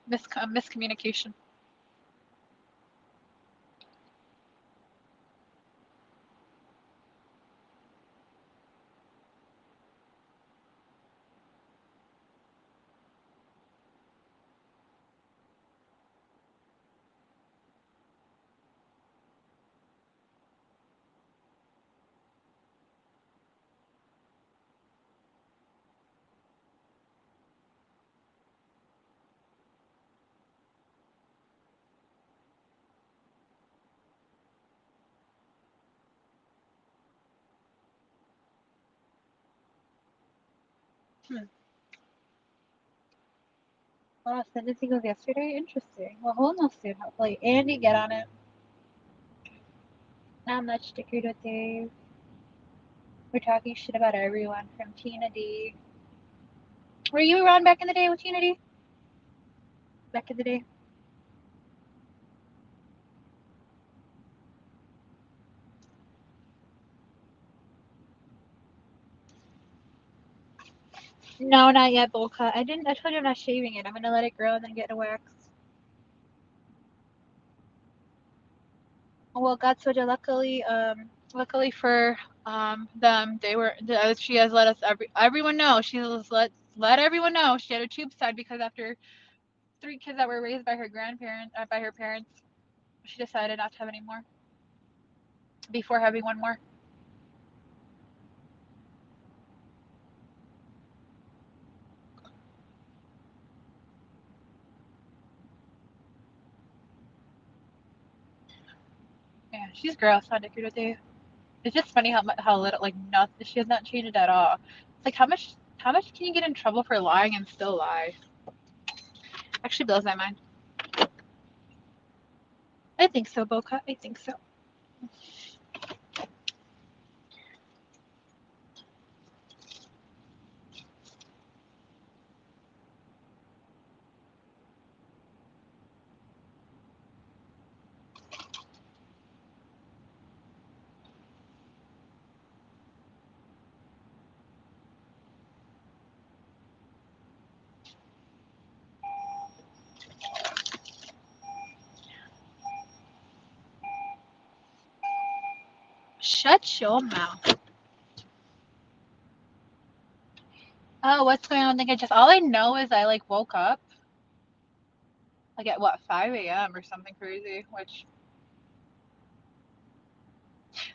Speaker 1: Oh, sentencing was yesterday? Interesting. Well, we'll know soon, hopefully. Andy, get on it. Not much, stickered with Dave. We're talking shit about everyone from Tina D. Were you around back in the day with Tina D? Back in the day? No, not yet, bowl cut. I told you I'm not shaving it. I'm gonna let it grow and then get a wax. Well, God Soja, luckily for them, she has let us everyone know. She has let everyone know she had a tube side because after 3 kids that were raised by her parents, she decided not to have any more before having one more. Yeah, she's gross. Not Dick Dave. It's just funny how little, like, nothing, she has not changed at all. It's like, how much can you get in trouble for lying and still lie? Actually blows my mind. I think so, Boca. I think so. Shut your mouth. Oh, what's going on? All I know is I like woke up like at what, 5 a.m. or something crazy, which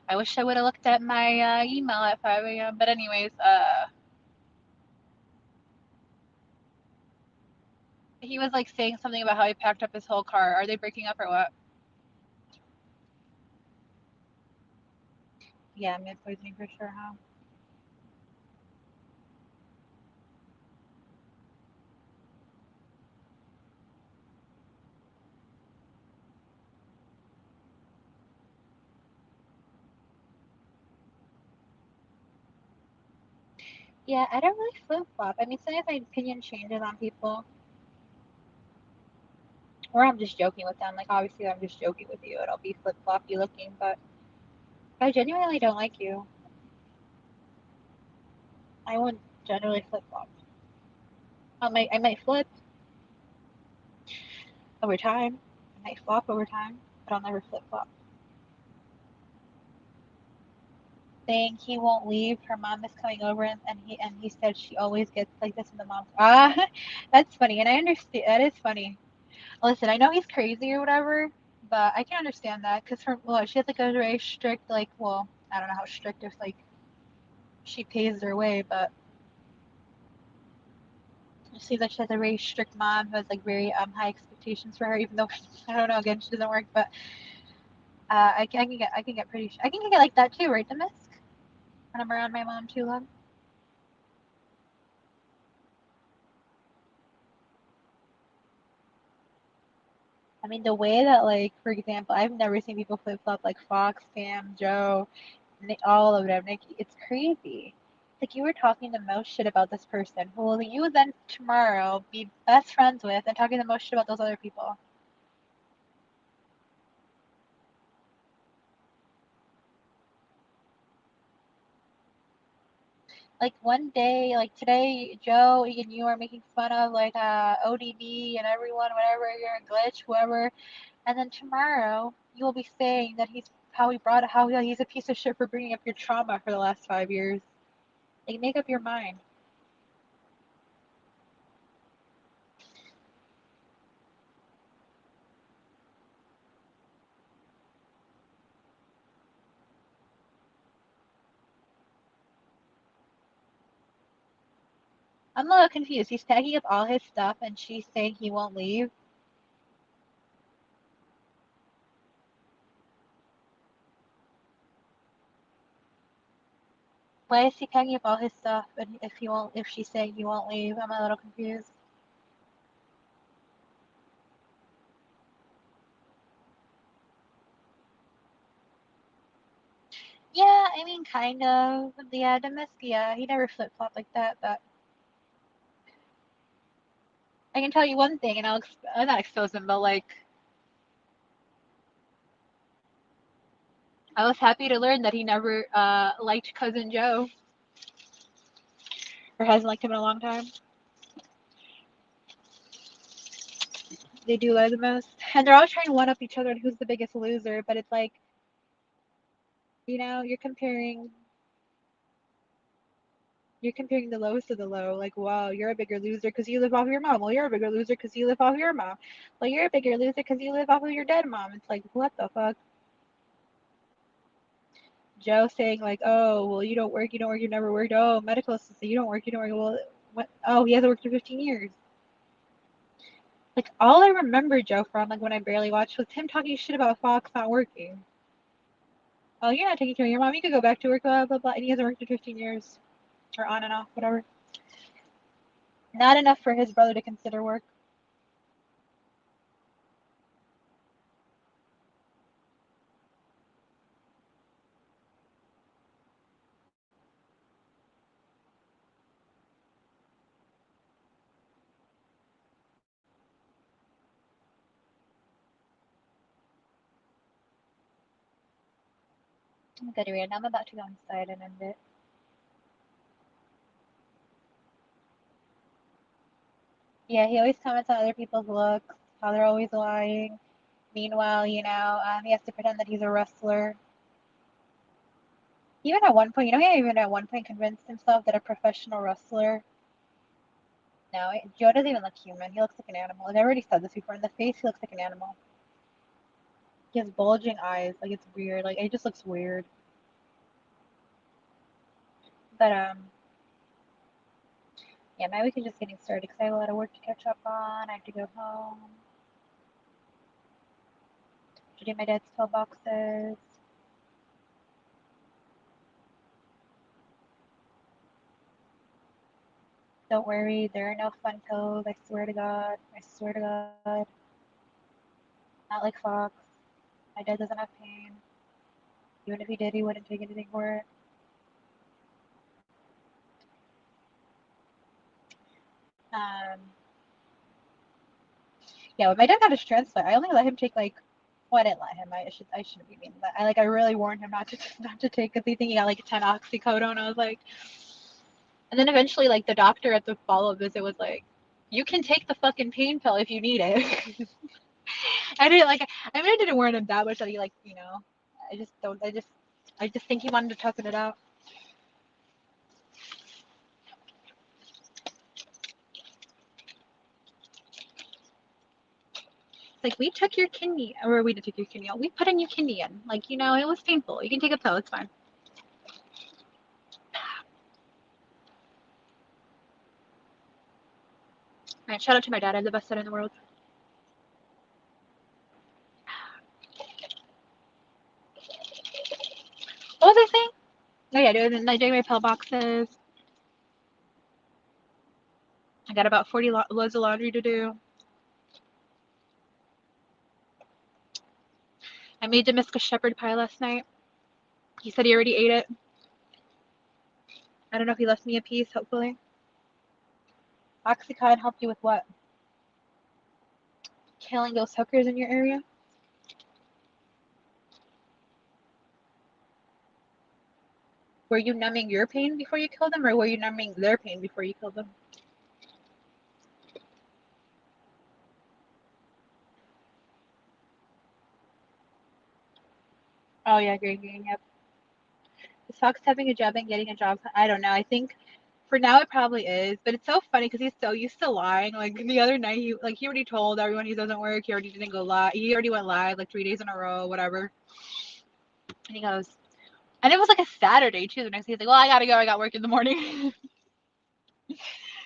Speaker 1: I wish I would have looked at my email at 5 a.m. But anyways, he was like saying something about how he packed up his whole car. Are they breaking up or what? Yeah, I'm poisoning for sure, huh? Yeah, I don't really flip flop. I mean, sometimes my opinion changes on people, or I'm just joking with them. Like, obviously, I'm just joking with you, and I'll be flip floppy looking, but I genuinely don't like you. I won't generally flip flop. I might flip over time. I might flop over time, but I'll never flip flop. Saying he won't leave. Her mom is coming over, and he said she always gets like this, and the mom. That's funny, and I understand. That is funny. Listen, I know he's crazy or whatever, but I can understand that because she has like a very strict, like, well, I don't know how strict if like she pays her way, but it seems like she has a very strict mom who has like very high expectations for her, even though I don't know. Again, she doesn't work, but I can get like that too, right, Demisk? When I'm around my mom too long. I mean, the way that, like, for example, I've never seen people flip flop like Fox, Sam, Joe, all of them. Nikki, it's crazy. Like, you were talking the most shit about this person who will you then tomorrow be best friends with and talking the most shit about those other people. Like, one day, like today, Joe and you are making fun of like ODB and everyone, whatever, you're a glitch, whoever, and then tomorrow you will be saying that how he's a piece of shit for bringing up your trauma for the last 5 years. Like, make up your mind. I'm a little confused. He's packing up all his stuff and she's saying he won't leave. Why is he packing up all his stuff and if she's saying he won't leave? I'm a little confused. Yeah, I mean, kind of. Yeah, yeah, he never flip flop like that, but I can tell you one thing, and I'll not expose him, but like, I was happy to learn that he never liked cousin Joe, or hasn't liked him in a long time. They do lie the most, and they're all trying to one up each other on who's the biggest loser. But it's like, you're comparing the lowest to the low. Like, wow, you're a bigger loser because you live off your mom. Well, you're a bigger loser because you live off your mom. Well, you're a bigger loser because you live off of your dead mom. It's like, what the fuck? Joe saying like, oh, well, you don't work, you never worked. Oh, medical assistant, you don't work, you don't work. Well, what? Oh, he hasn't worked for 15 years. Like, all I remember Joe from, like, when I barely watched was him talking shit about Fox not working. Oh, you're not taking care of your mom. You could go back to work, blah, blah, blah. And he hasn't worked in 15 years. Or on and off, whatever. Not enough for his brother to consider work. Good, Rand. I'm about to go inside and end it. Yeah, he always comments on other people's looks, how they're always lying. Meanwhile, he has to pretend that he's a wrestler. Even at one point, he even at one point convinced himself that a professional wrestler. No, Joe doesn't even look human. He looks like an animal. Like, I've already said this before. In the face, he looks like an animal. He has bulging eyes. Like, it's weird. Like, it just looks weird. But, yeah, my week is just getting started because I have a lot of work to catch up on. I have to go home to do my dad's pillboxes. Don't worry, there are no fun pills. I swear to God. I swear to God. Not like Fox. My dad doesn't have pain. Even if he did, he wouldn't take anything for it. Yeah, when my dad got his transplant, I only let him take like, well, I didn't let him. I shouldn't be mean. But I really warned him not to take because he think he got like 10 oxycodone. I was like, and then eventually like the doctor at the follow up visit was like, you can take the fucking pain pill if you need it. I didn't like. I mean, I didn't warn him that much that he like, I just don't. I just think he wanted to toughen it out. Like, we took your kidney, or we didn't take your kidney out. We put a new kidney in. Like, it was painful. You can take a pill. It's fine. All right, shout out to my dad. I have the best dad in the world. What was I saying? Oh yeah, doing my pill boxes. I got about 40 loads of laundry to do. I made Damascus shepherd pie last night. He said he already ate it. I don't know if he left me a piece, hopefully. Oxycontin helped you with what? Killing those hookers in your area? Were you numbing your pain before you killed them, or were you numbing their pain before you killed them? Oh yeah, green, yep. Is Fox having a job and getting a job? I don't know. I think for now it probably is, but it's so funny because he's so used to lying. Like the other night, he already told everyone he doesn't work. He already didn't go live. He already went live like 3 days in a row, whatever. And he goes, and it was like a Saturday too. The next day he's like, "Well, I gotta go. I got work in the morning."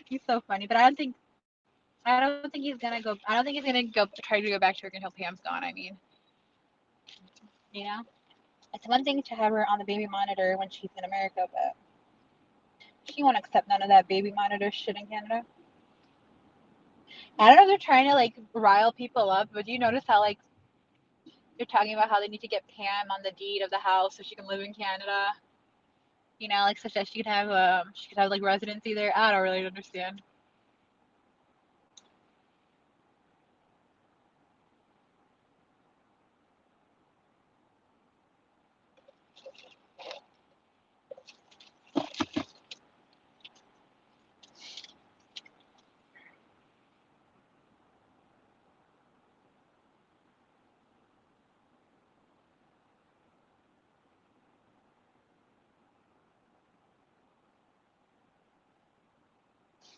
Speaker 1: He's so funny, but I don't think he's gonna go. I don't think he's gonna go try to go back to work until Pam's gone. I mean, it's one thing to have her on the baby monitor when she's in America, but she won't accept none of that baby monitor shit in Canada. I don't know if they're trying to like rile people up, but do you notice how like they're talking about how they need to get Pam on the deed of the house so she can live in Canada? Like such that she could have like residency there. I don't really understand.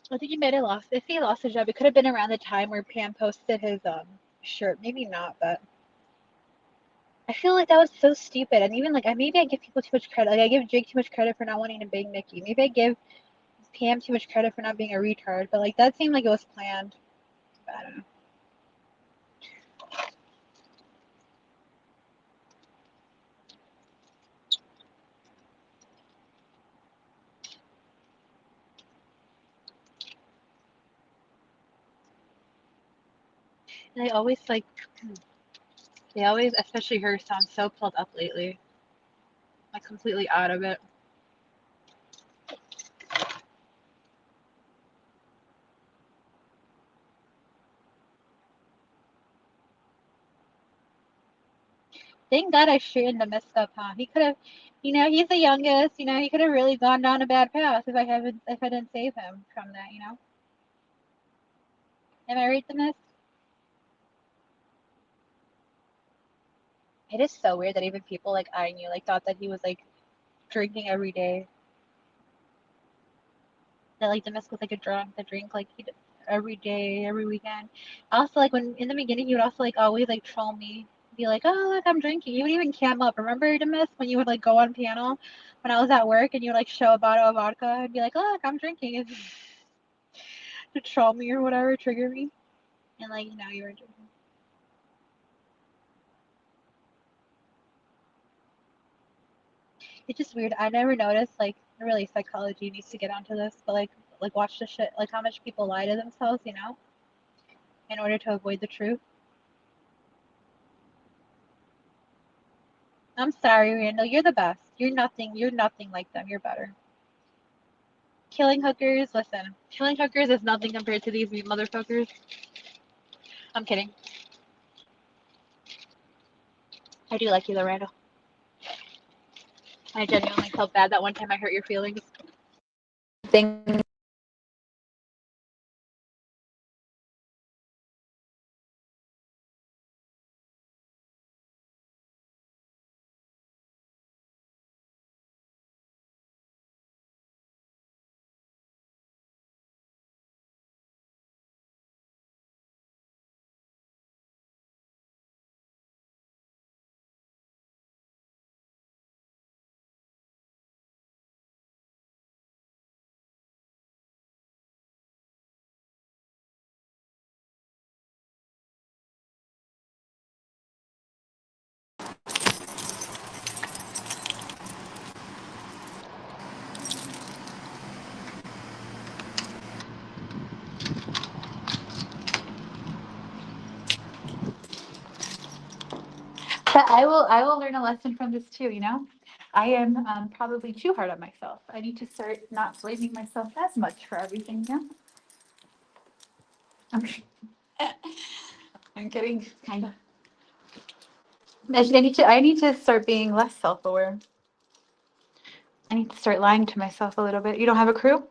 Speaker 1: I think he might have lost. If he lost his job, it could have been around the time where Pam posted his shirt. Maybe not, but I feel like that was so stupid. And even like maybe I give people too much credit. Like I give Jake too much credit for not wanting to bang Nikki. Maybe I give Pam too much credit for not being a retard. But like that seemed like it was planned. I don't know. They always like, they always, especially her, sound so pulled up lately. Like completely out of it. Thank God I straightened the mess up, huh? He could have, he's the youngest. He could have really gone down a bad path if I didn't save him from that. Am I right, the miss? It is so weird that even people like I knew like thought that he was like drinking every day. That like the miss was like a drunk that drink like he every day, every weekend. Also, like when in the beginning, he would also like always like troll me, be like, "Oh look, I'm drinking." He would even cam up. Remember, the miss when you would like go on panel when I was at work and you would like show a bottle of vodka and be like, "Look, I'm drinking," and to troll me or whatever, trigger me, and like you were drinking. It's just weird. I never noticed like really psychology needs to get onto this, but like watch the shit like how much people lie to themselves, in order to avoid the truth. I'm sorry, Randall. You're the best. You're nothing. You're nothing like them. You're better. Killing hookers. Listen, killing hookers is nothing compared to these motherfuckers. I'm kidding. I do like you, though, Randall. I genuinely felt bad that one time I hurt your feelings. Thing. But I will learn a lesson from this too. I am probably too hard on myself. I need to start not blaming myself as much for everything. I'm, I'm getting kind of. I need to start being less self-aware. I need to start lying to myself a little bit. You don't have a crew?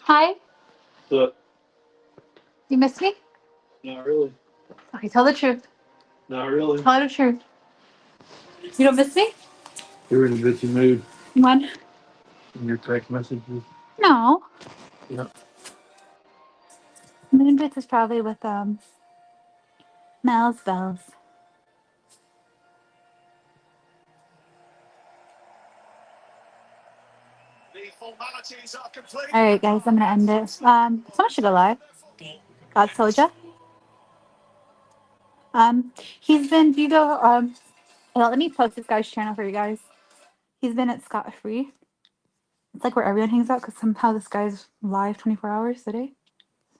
Speaker 1: Hi.
Speaker 2: But
Speaker 1: You miss me?
Speaker 2: not really.
Speaker 1: Okay, tell the truth.
Speaker 2: Not really.
Speaker 1: Tell the truth. You don't miss me?
Speaker 2: You're in a bitchy mood
Speaker 1: When?
Speaker 2: in your text messages.
Speaker 1: No.
Speaker 2: Yeah.
Speaker 1: Moonbits is probably with Mel's bells. All right, guys, I'm gonna end it. Someone should go live. God Soja. He's been. Do you go? Well, let me post this guy's channel for you guys. He's been at Scott Free. It's like where everyone hangs out because somehow this guy's live 24 hours a day.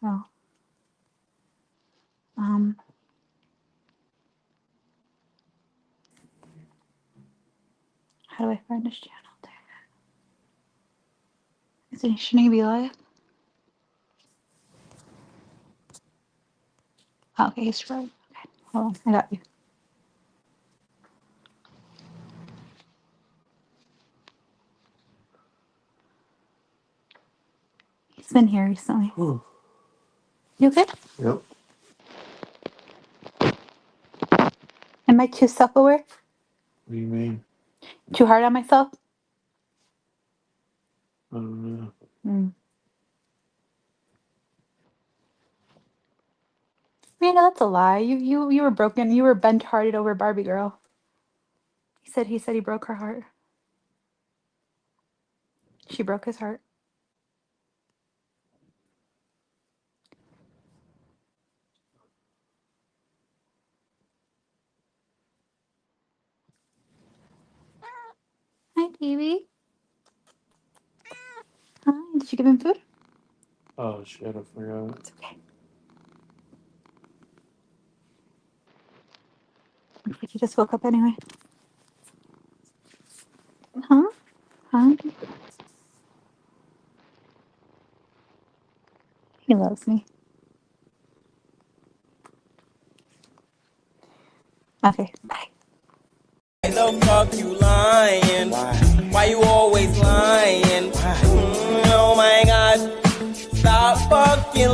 Speaker 1: So, um, how do I find his channel? Shouldn't he be live? Oh, okay, he's right. Okay, hold on, I got you. He's been here recently.
Speaker 2: Ooh.
Speaker 1: You okay?
Speaker 2: Yep.
Speaker 1: Am I too self-aware?
Speaker 2: What do you mean?
Speaker 1: Too hard on myself?
Speaker 2: I don't know.
Speaker 1: Mm. Miranda, that's a lie. You were broken. You were bent-hearted over Barbie girl. He said he broke her heart. She broke his heart. Hi, baby.
Speaker 3: Hi, did you give him food?
Speaker 2: Oh shit, I forgot.
Speaker 3: It's okay. Looks like he just woke up anyway. Huh? Huh? He loves me. Okay, bye.
Speaker 4: Why the fuck you lying? Why you always lying? Oh my god, stop fucking